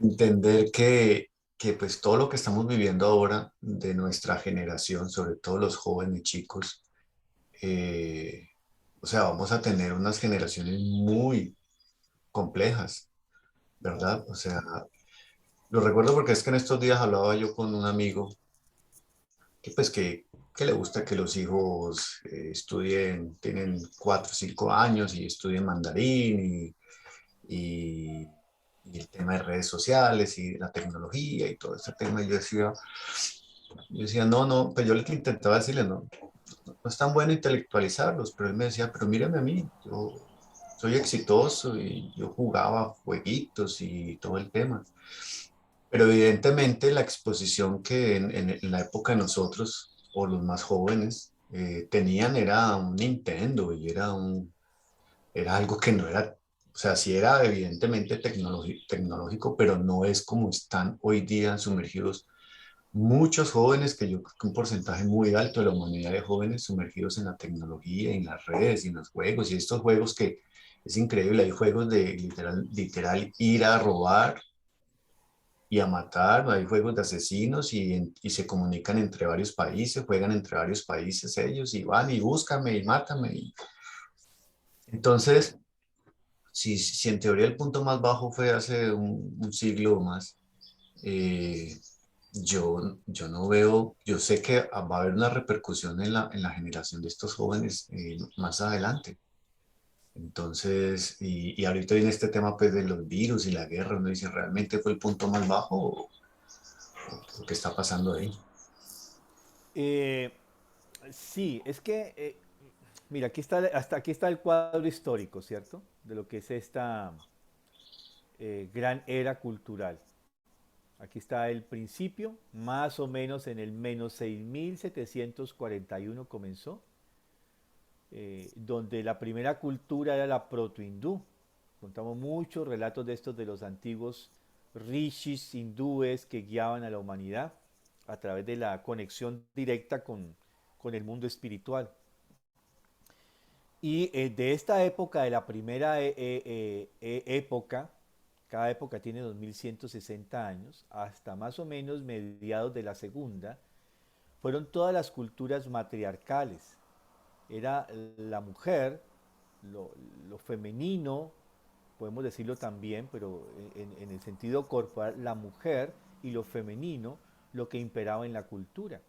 Entender que pues todo lo que estamos viviendo ahora de nuestra generación, sobre todo los jóvenes chicos, eh, o sea, vamos a tener unas generaciones muy complejas, ¿verdad? O sea, lo recuerdo porque es que en estos días hablaba yo con un amigo que pues que le gusta que los hijos estudien, tienen 4 o 5 años y estudien mandarín y, y el tema de redes sociales y la tecnología y todo ese tema. Y yo decía, no, no, pues yo le intentaba decirle, no, no es tan bueno intelectualizarlos, pero él me decía, pero mírame a mí, yo soy exitoso y yo jugaba jueguitos y todo el tema. Pero evidentemente la exposición que en la época de nosotros, o los más jóvenes, tenían era un Nintendo y era algo que no era, o sea, sí era evidentemente tecnológico, pero no es como están hoy día sumergidos muchos jóvenes, que yo creo que un porcentaje muy alto de la humanidad de jóvenes sumergidos en la tecnología, en las redes y en los juegos, y estos juegos que es increíble, hay juegos de literal ir a robar y a matar, hay juegos de asesinos y se comunican entre varios países, juegan entre varios países ellos y van y búscame y mátame. Entonces, si en teoría el punto más bajo fue hace un siglo o más, eh, yo no veo, yo sé que va a haber una repercusión en la generación de estos jóvenes más adelante. Entonces, y ahorita viene este tema pues de los virus y la guerra, uno dice, ¿realmente fue el punto más bajo o qué está pasando ahí? Eh, sí, es que, mira, hasta aquí está el cuadro histórico, ¿cierto? De lo que es esta gran era cultural. Aquí está el principio, más o menos en el menos 6741 comenzó, donde la primera cultura era la proto-hindú. Contamos muchos relatos de estos de los antiguos rishis hindúes que guiaban a la humanidad a través de la conexión directa con el mundo espiritual. Y de esta época, de la primera época, cada época tiene 2160 años, hasta más o menos mediados de la segunda, fueron todas las culturas matriarcales. Era la mujer, lo, lo femenino, podemos decirlo también, pero en el sentido corporal, la mujer y lo femenino, lo que imperaba en la cultura.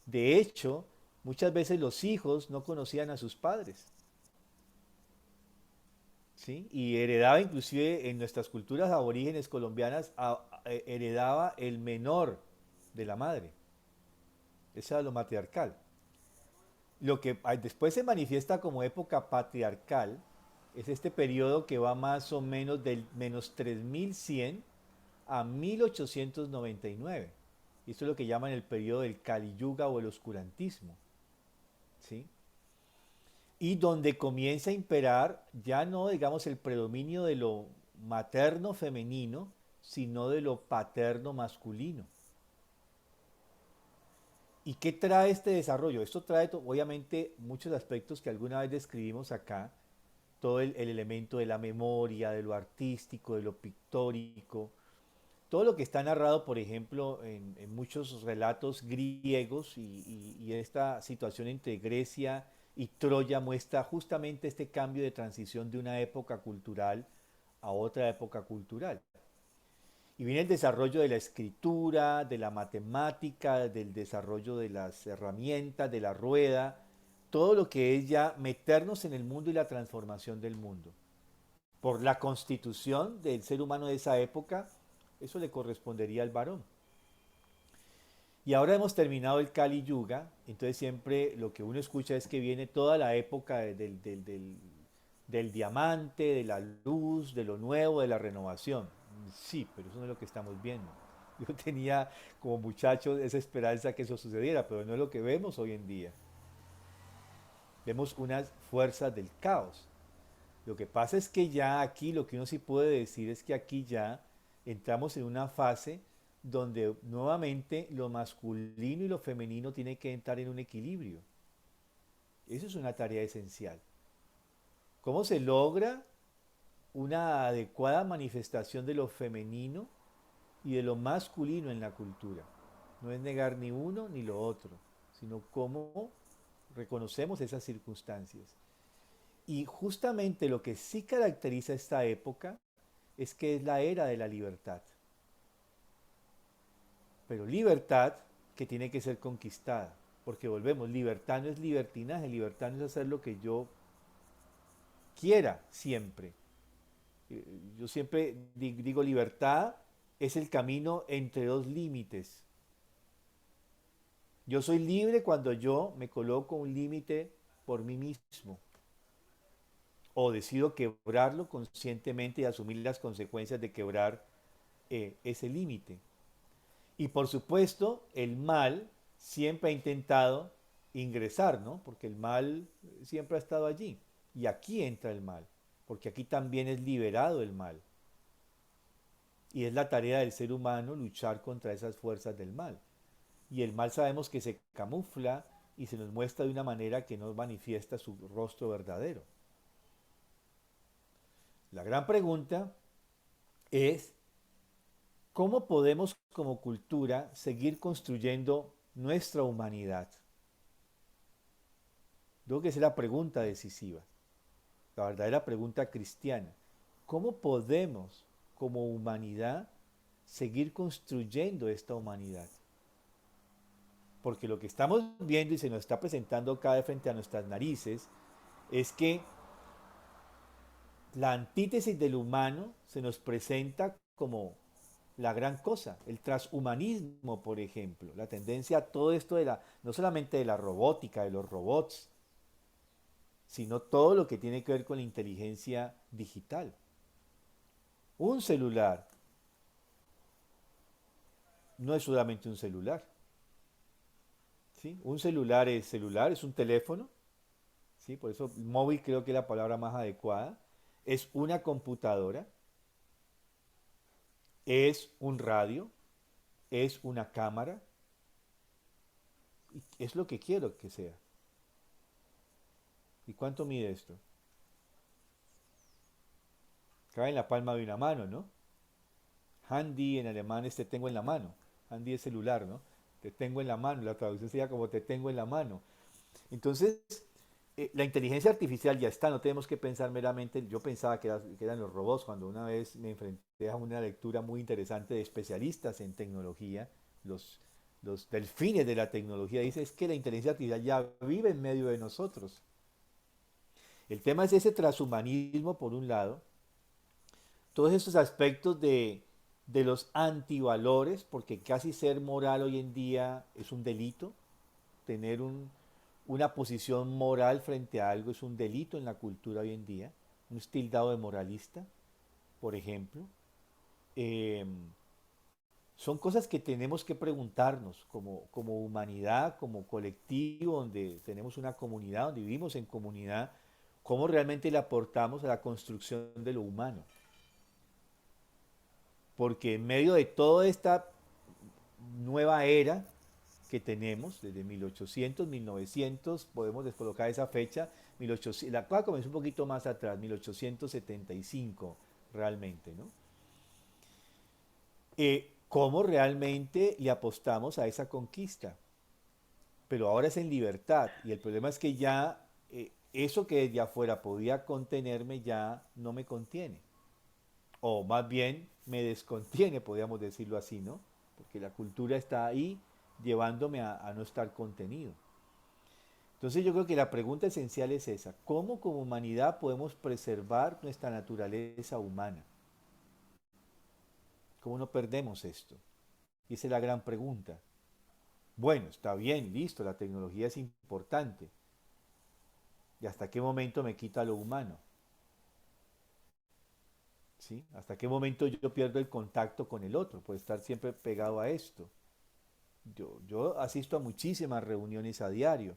De hecho, muchas veces los hijos no conocían a sus padres. ¿Sí? Y heredaba inclusive en nuestras culturas aborígenes colombianas, heredaba el menor de la madre. Eso era lo matriarcal. Lo que después se manifiesta como época patriarcal es este periodo que va más o menos del menos 3100 a 1899. Y esto es lo que llaman el periodo del Kali Yuga o el oscurantismo. ¿Sí? Y donde comienza a imperar ya no, digamos, el predominio de lo materno femenino, sino de lo paterno masculino. ¿Y qué trae este desarrollo? Esto trae obviamente muchos aspectos que alguna vez describimos acá, todo el elemento de la memoria, de lo artístico, de lo pictórico, todo lo que está narrado, por ejemplo, en muchos relatos griegos y esta situación entre Grecia y Troya muestra justamente este cambio de transición de una época cultural a otra época cultural. Y viene el desarrollo de la escritura, de la matemática, del desarrollo de las herramientas, de la rueda, todo lo que es ya meternos en el mundo y la transformación del mundo. Por la constitución del ser humano de esa época, eso le correspondería al varón. Y ahora hemos terminado el Kali Yuga, entonces siempre lo que uno escucha es que viene toda la época del diamante, de la luz, de lo nuevo, de la renovación. Sí, pero eso no es lo que estamos viendo. Yo tenía como muchacho esa esperanza que eso sucediera, pero no es lo que vemos hoy en día. Vemos unas fuerzas del caos. Lo que pasa es que ya aquí lo que uno sí puede decir es que aquí ya entramos en una fase donde nuevamente lo masculino y lo femenino tienen que entrar en un equilibrio. Eso es una tarea esencial. ¿Cómo se logra una adecuada manifestación de lo femenino y de lo masculino en la cultura? No es negar ni uno ni lo otro, sino cómo reconocemos esas circunstancias. Y justamente lo que sí caracteriza esta época es que es la era de la libertad. Pero libertad que tiene que ser conquistada. Porque volvemos, libertad no es libertinaje, libertad no es hacer lo que yo quiera siempre. Yo siempre digo, libertad es el camino entre dos límites. Yo soy libre cuando yo me coloco un límite por mí mismo. O decido quebrarlo conscientemente y asumir las consecuencias de quebrar ese límite. Y por supuesto, el mal siempre ha intentado ingresar, ¿no? Porque el mal siempre ha estado allí. Y aquí entra el mal, porque aquí también es liberado el mal. Y es la tarea del ser humano luchar contra esas fuerzas del mal. Y el mal sabemos que se camufla y se nos muestra de una manera que no manifiesta su rostro verdadero. La gran pregunta es ¿cómo podemos como cultura seguir construyendo nuestra humanidad? Creo que esa es la pregunta decisiva, la verdadera pregunta cristiana. ¿Cómo podemos como humanidad seguir construyendo esta humanidad? Porque lo que estamos viendo y se nos está presentando cada vez frente a nuestras narices es que la antítesis del humano se nos presenta como la gran cosa, el transhumanismo, por ejemplo, la tendencia a todo esto de no solamente de la robótica, de los robots, sino todo lo que tiene que ver con la inteligencia digital. Un celular no es solamente un celular, ¿sí? Un celular, es un teléfono, ¿sí? Por eso móvil creo que es la palabra más adecuada. Es una computadora, es un radio, es una cámara, y es lo que quiero que sea. ¿Y cuánto mide esto? Cabe en la palma de una mano, ¿no? Handy en alemán es te tengo en la mano. Handy es celular, ¿no? Te tengo en la mano. La traducción sería como te tengo en la mano. Entonces, la inteligencia artificial ya está, no tenemos que pensar meramente. Yo pensaba que eran los robots cuando una vez me enfrenté a una lectura muy interesante de especialistas en tecnología, los, los delfines de la tecnología. Dice es que la inteligencia artificial ya vive en medio de nosotros. El tema es ese transhumanismo, por un lado, todos esos aspectos de los antivalores, porque casi ser moral hoy en día es un delito, tener una posición moral frente a algo es un delito en la cultura hoy en día, un tildado de moralista, por ejemplo. Eh, Son cosas que tenemos que preguntarnos como humanidad, como colectivo, donde tenemos una comunidad, donde vivimos en comunidad, cómo realmente le aportamos a la construcción de lo humano. Porque en medio de toda esta nueva era que tenemos, desde 1800, 1900, podemos descolocar esa fecha, 1800, la cosa comenzó un poquito más atrás, 1875 realmente, ¿no? ¿Cómo realmente le apostamos a esa conquista? Pero ahora es en libertad y el problema es que ya eso que desde afuera podía contenerme ya no me contiene. O más bien me descontiene, podríamos decirlo así, ¿no? Porque la cultura está ahí llevándome a no estar contenido. Entonces yo creo que la pregunta esencial es esa, ¿cómo como humanidad podemos preservar nuestra naturaleza humana? ¿Cómo no perdemos esto? Y esa es la gran pregunta. Bueno, está bien, listo, la tecnología es importante. ¿Y hasta qué momento me quita lo humano? ¿Sí? ¿Hasta qué momento yo pierdo el contacto con el otro? Por estar siempre pegado a esto. Yo asisto a muchísimas reuniones a diario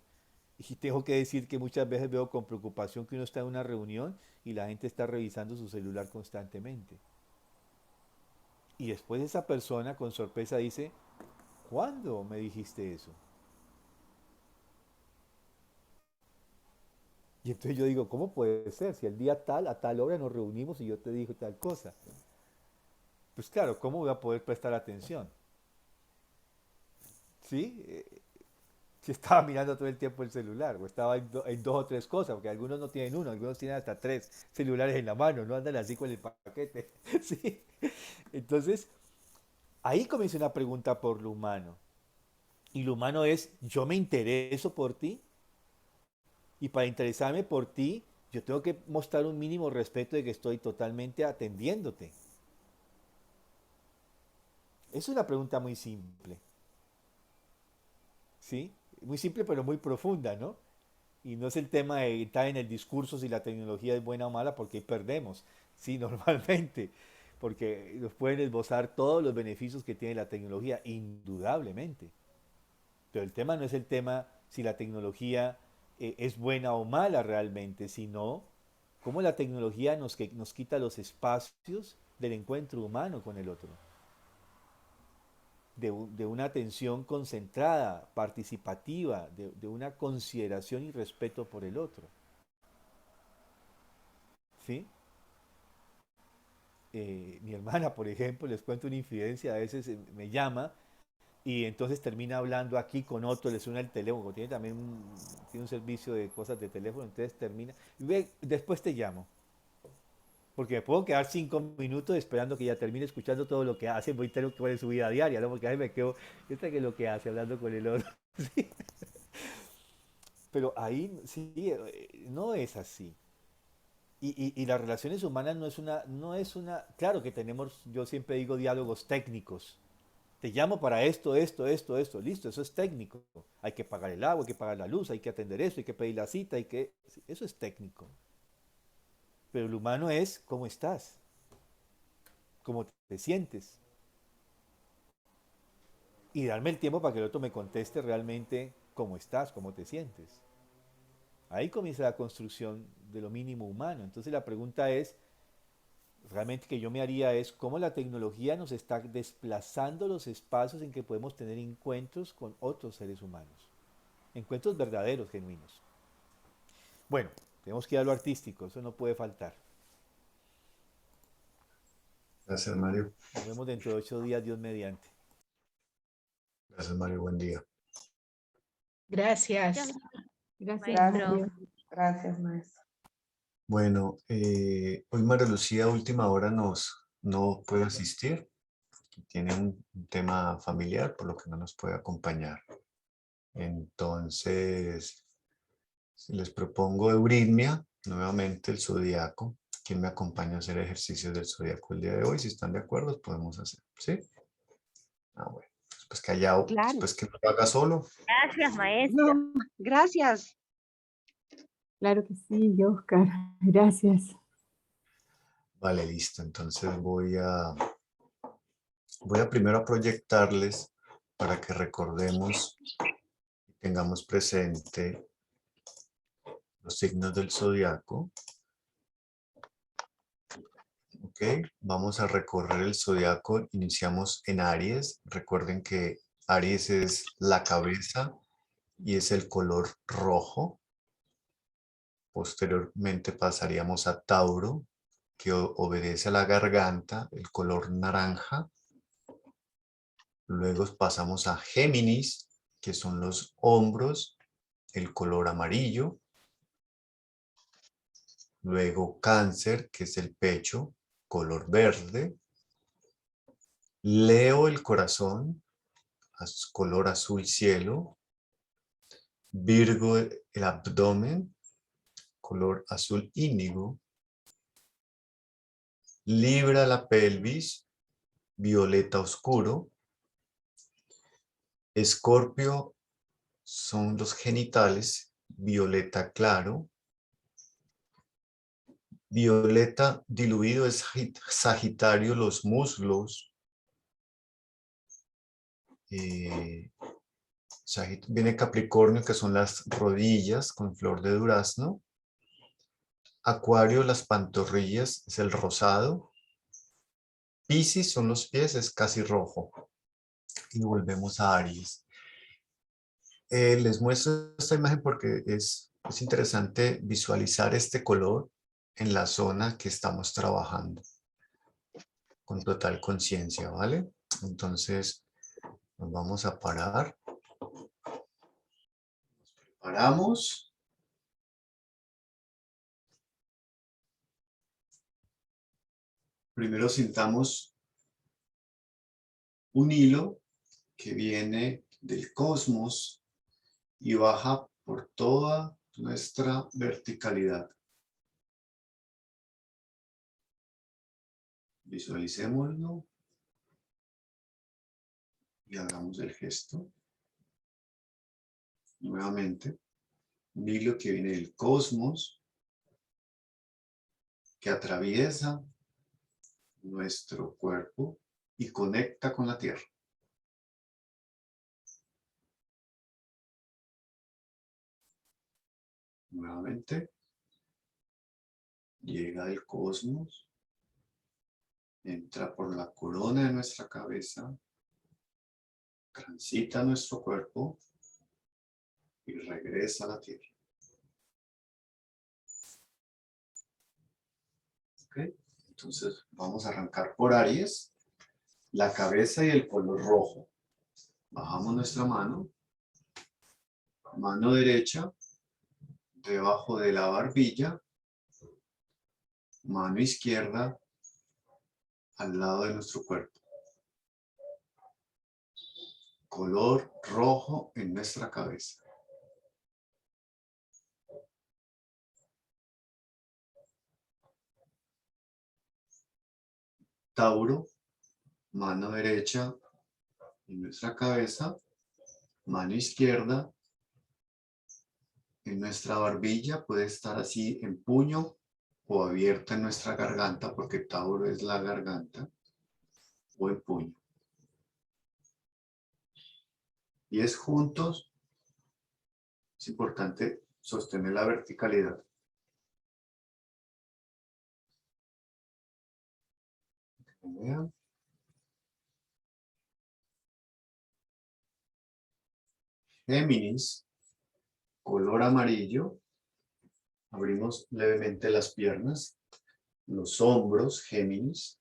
y tengo que decir que muchas veces veo con preocupación que uno está en una reunión y la gente está revisando su celular constantemente. Y después esa persona con sorpresa dice, ¿cuándo me dijiste eso? Y entonces yo digo, ¿cómo puede ser? Si el día tal, a tal hora nos reunimos y yo te digo tal cosa. Pues claro, ¿cómo voy a poder prestar atención? ¿Sí? Si estaba mirando todo el tiempo el celular o estaba en dos o tres cosas, porque algunos no tienen uno, algunos tienen hasta tres celulares en la mano, no andan así con el paquete. ¿Sí? Entonces, ahí comienza una pregunta por lo humano. Y lo humano es, yo me intereso por ti y para interesarme por ti, yo tengo que mostrar un mínimo respeto de que estoy totalmente atendiéndote. Es una pregunta muy simple, ¿sí? Muy simple pero muy profunda, ¿no? Y no es el tema de estar en el discurso si la tecnología es buena o mala, porque ahí perdemos, sí, normalmente, porque nos pueden esbozar todos los beneficios que tiene la tecnología, indudablemente. Pero el tema no es el tema si la tecnología es buena o mala realmente, sino cómo la tecnología nos quita los espacios del encuentro humano con el otro, de una atención concentrada, participativa, de una consideración y respeto por el otro. ¿Sí? mi hermana, por ejemplo, les cuento una infidencia, a veces me llama y entonces termina hablando aquí con otro, le suena el teléfono, tiene también tiene un servicio de cosas de teléfono, entonces termina, ve, después te llamo, porque me puedo quedar 5 minutos esperando que ella termine escuchando todo lo que hace, voy a tener que ver su vida diaria, ¿no? Porque a veces me quedo, ¿esta qué es lo que hace hablando con el otro? Sí. Pero ahí sí, no es así. Y las relaciones humanas no es una, claro que tenemos, yo siempre digo diálogos técnicos. Te llamo para esto, esto, esto, esto, listo, eso es técnico. Hay que pagar el agua, hay que pagar la luz, hay que atender eso, hay que pedir la cita, sí, eso es técnico. Pero el humano es cómo estás, cómo te sientes. Y darme el tiempo para que el otro me conteste realmente cómo estás, cómo te sientes. Ahí comienza la construcción de lo mínimo humano. Entonces la pregunta es, realmente que yo me haría es cómo la tecnología nos está desplazando los espacios en que podemos tener encuentros con otros seres humanos. Encuentros verdaderos, genuinos. Bueno, tenemos que ir a lo artístico, eso no puede faltar. Gracias, Mario. Nos vemos dentro de 8 días, Dios mediante. Gracias, Mario. Buen día. Gracias. Gracias, Gracias, maestro. Mario. Gracias, maestro. Bueno, hoy María Lucía a última hora no puede asistir. Tiene un tema familiar, por lo que no nos puede acompañar. Entonces, les propongo Euritmia, nuevamente el zodiaco. ¿Quién me acompaña a hacer ejercicios del zodiaco el día de hoy? Si están de acuerdo, podemos hacer. ¿Sí? Ah, bueno. Pues callado, Claro. después que lo haga solo. Gracias, maestra. No, gracias. Claro que sí, Oscar. Gracias. Vale, listo. Entonces voy a primero a proyectarles para que recordemos y tengamos presente los signos del zodiaco. Ok, vamos a recorrer el zodiaco. Iniciamos en Aries. Recuerden que Aries es la cabeza y es el color rojo. Posteriormente pasaríamos a Tauro, que obedece a la garganta, el color naranja. Luego pasamos a Géminis, que son los hombros, el color amarillo. Luego Cáncer, que es el pecho, color verde. Leo, el corazón, color azul cielo. Virgo, el abdomen, color azul índigo. Libra, la pelvis, violeta oscuro. Escorpio son los genitales, violeta claro. Violeta diluido es Sagitario, los muslos. Viene Capricornio, que son las rodillas con flor de durazno. Acuario, las pantorrillas, es el rosado. Piscis son los pies, es casi rojo. Y volvemos a Aries. Les muestro esta imagen porque es interesante visualizar este color en la zona que estamos trabajando con total conciencia, ¿vale? Entonces, nos vamos a parar. Paramos. Primero sintamos un hilo que viene del cosmos y baja por toda nuestra verticalidad. Visualicémoslo y hagamos el gesto. Nuevamente, un hilo que viene del cosmos, que atraviesa nuestro cuerpo y conecta con la Tierra. Nuevamente, llega del cosmos, entra por la corona de nuestra cabeza, transita nuestro cuerpo y regresa a la Tierra. ¿Ok? Entonces vamos a arrancar por Aries, la cabeza y el color rojo. Bajamos nuestra mano derecha, debajo de la barbilla, mano izquierda al lado de nuestro cuerpo. Color rojo en nuestra cabeza. Tauro, mano derecha en nuestra cabeza, mano izquierda en nuestra barbilla, puede estar así en puño o abierta en nuestra garganta, porque Tauro es la garganta, o en puño. Pies juntos, es importante sostener la verticalidad. Vean. Géminis, color amarillo. Abrimos levemente las piernas, los hombros, Géminis.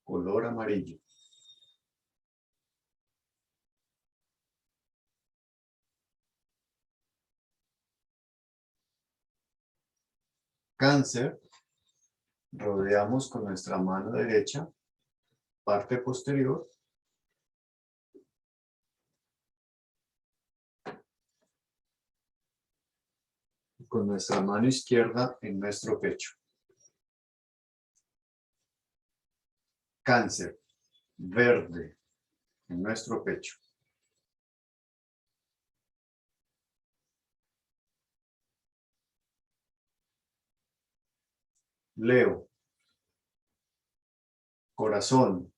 Color amarillo. Cáncer, rodeamos con nuestra mano derecha, parte posterior. Y con nuestra mano izquierda en nuestro pecho. Cáncer, verde, en nuestro pecho. Leo, corazón,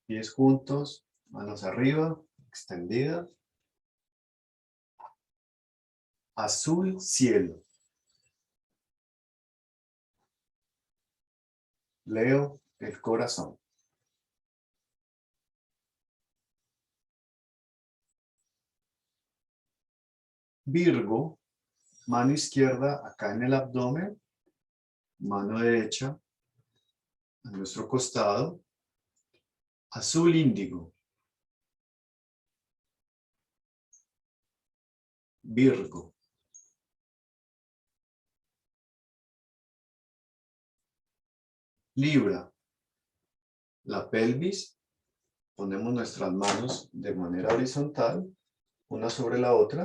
pies juntos, manos arriba, extendida. Azul, cielo. Leo, el corazón. Virgo, mano izquierda acá en el abdomen, mano derecha a nuestro costado. Azul índigo. Virgo. Libra, la pelvis, ponemos nuestras manos de manera horizontal, una sobre la otra.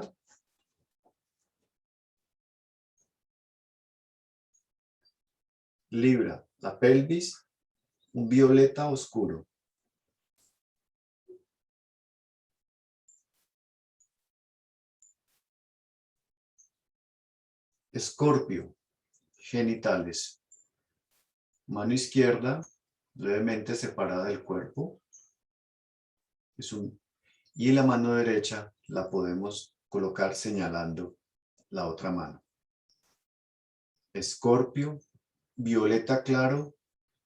Libra, la pelvis, un violeta oscuro. Escorpio, genitales. Mano izquierda, levemente separada del cuerpo. Y la mano derecha la podemos colocar señalando la otra mano. Escorpio, violeta claro,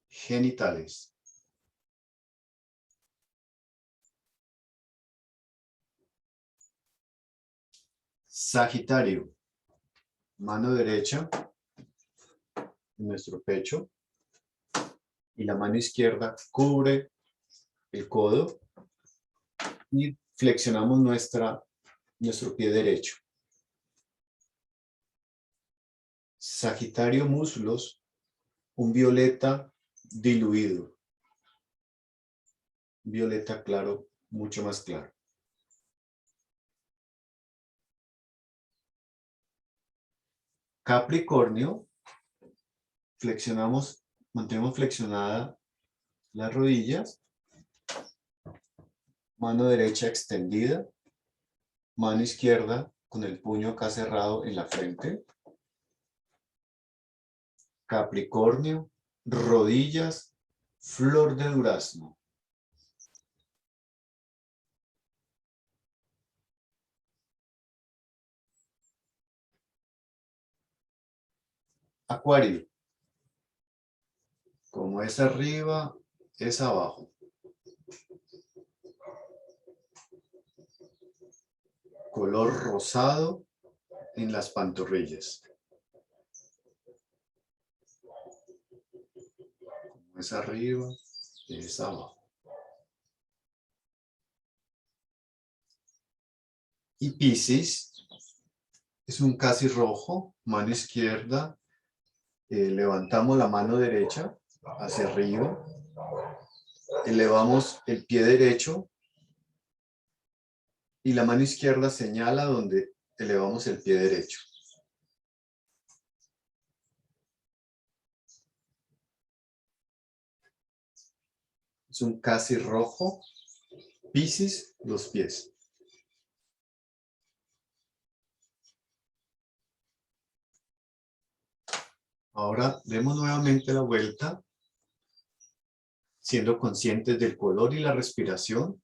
genitales. Sagitario, mano derecha en nuestro pecho y la mano izquierda cubre el codo y flexionamos nuestro pie derecho. Sagitario, muslos, un violeta diluido. Violeta claro, mucho más claro. Capricornio, flexionamos, mantenemos flexionada las rodillas, mano derecha extendida, mano izquierda con el puño acá cerrado en la frente. Capricornio, rodillas, flor de durazno. Acuario, como es arriba, es abajo. Color rosado en las pantorrillas. es arriba, es abajo. Y Piscis es un casi rojo, mano izquierda. Levantamos la mano derecha hacia arriba. Elevamos el pie derecho y la mano izquierda señala donde elevamos el pie derecho. Es un casi rojo. Piscis, los pies. Ahora demos nuevamente la vuelta, siendo conscientes del color y la respiración.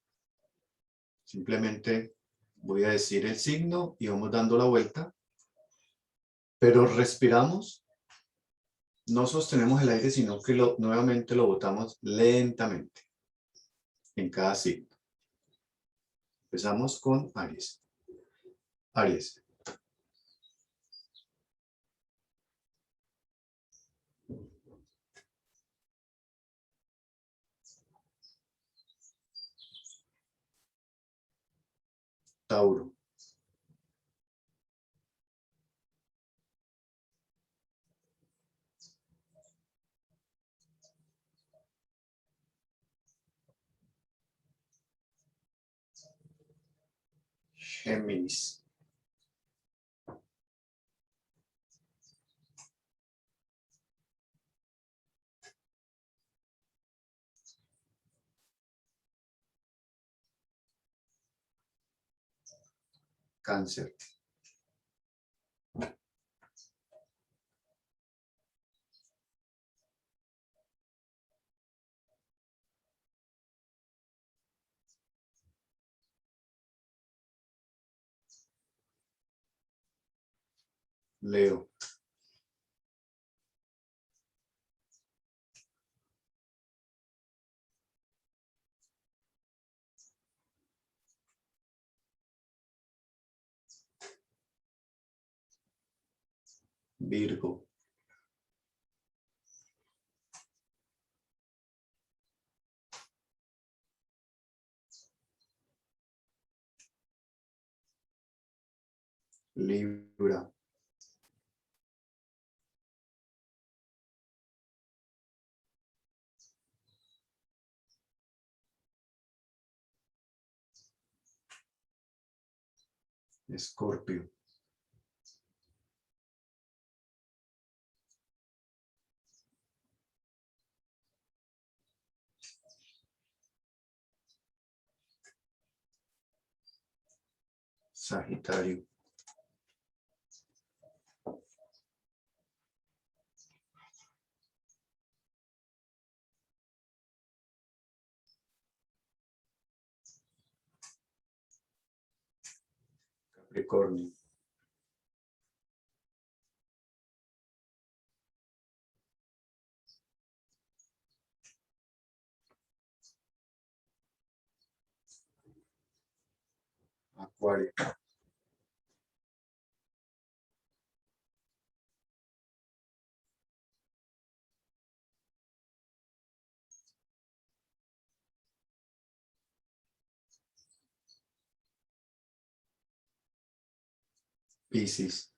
Simplemente voy a decir el signo y vamos dando la vuelta. Pero respiramos, no sostenemos el aire, sino que nuevamente lo botamos lentamente en cada signo. Empezamos con Aries. Aries. Tauro. Géminis. Cáncer. Leo. Virgo. Libra. Escorpio. Sagitario. Capricornio. Acuario. Piscis.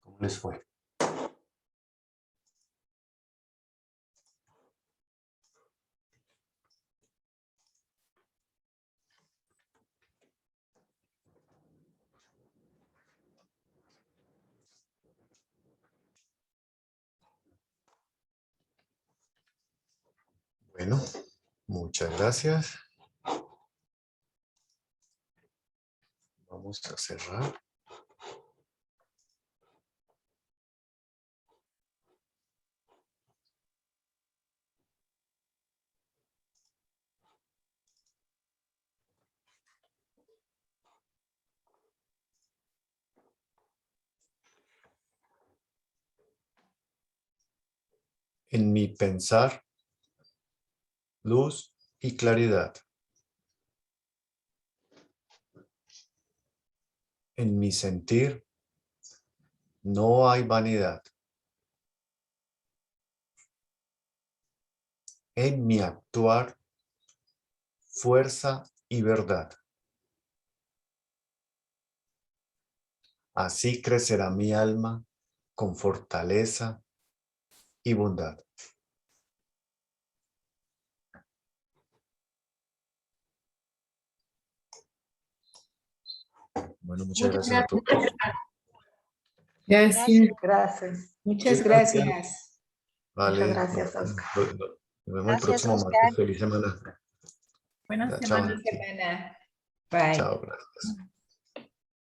¿Cómo les fue? Bueno, muchas gracias. Vamos a cerrar. En mi pensar, luz y claridad. En mi sentir, no hay vanidad. En mi actuar, fuerza y verdad. Así crecerá mi alma con fortaleza y bondad. Bueno, muchas gracias a todos. Gracias. Gracias. Muchas Sí, gracias. Vale, Muchas gracias, nos Oscar. nos vemos el Gracias, próximo Oscar. martes. Feliz semana. Buena Ya, semana. chao. Bye. Chao, gracias.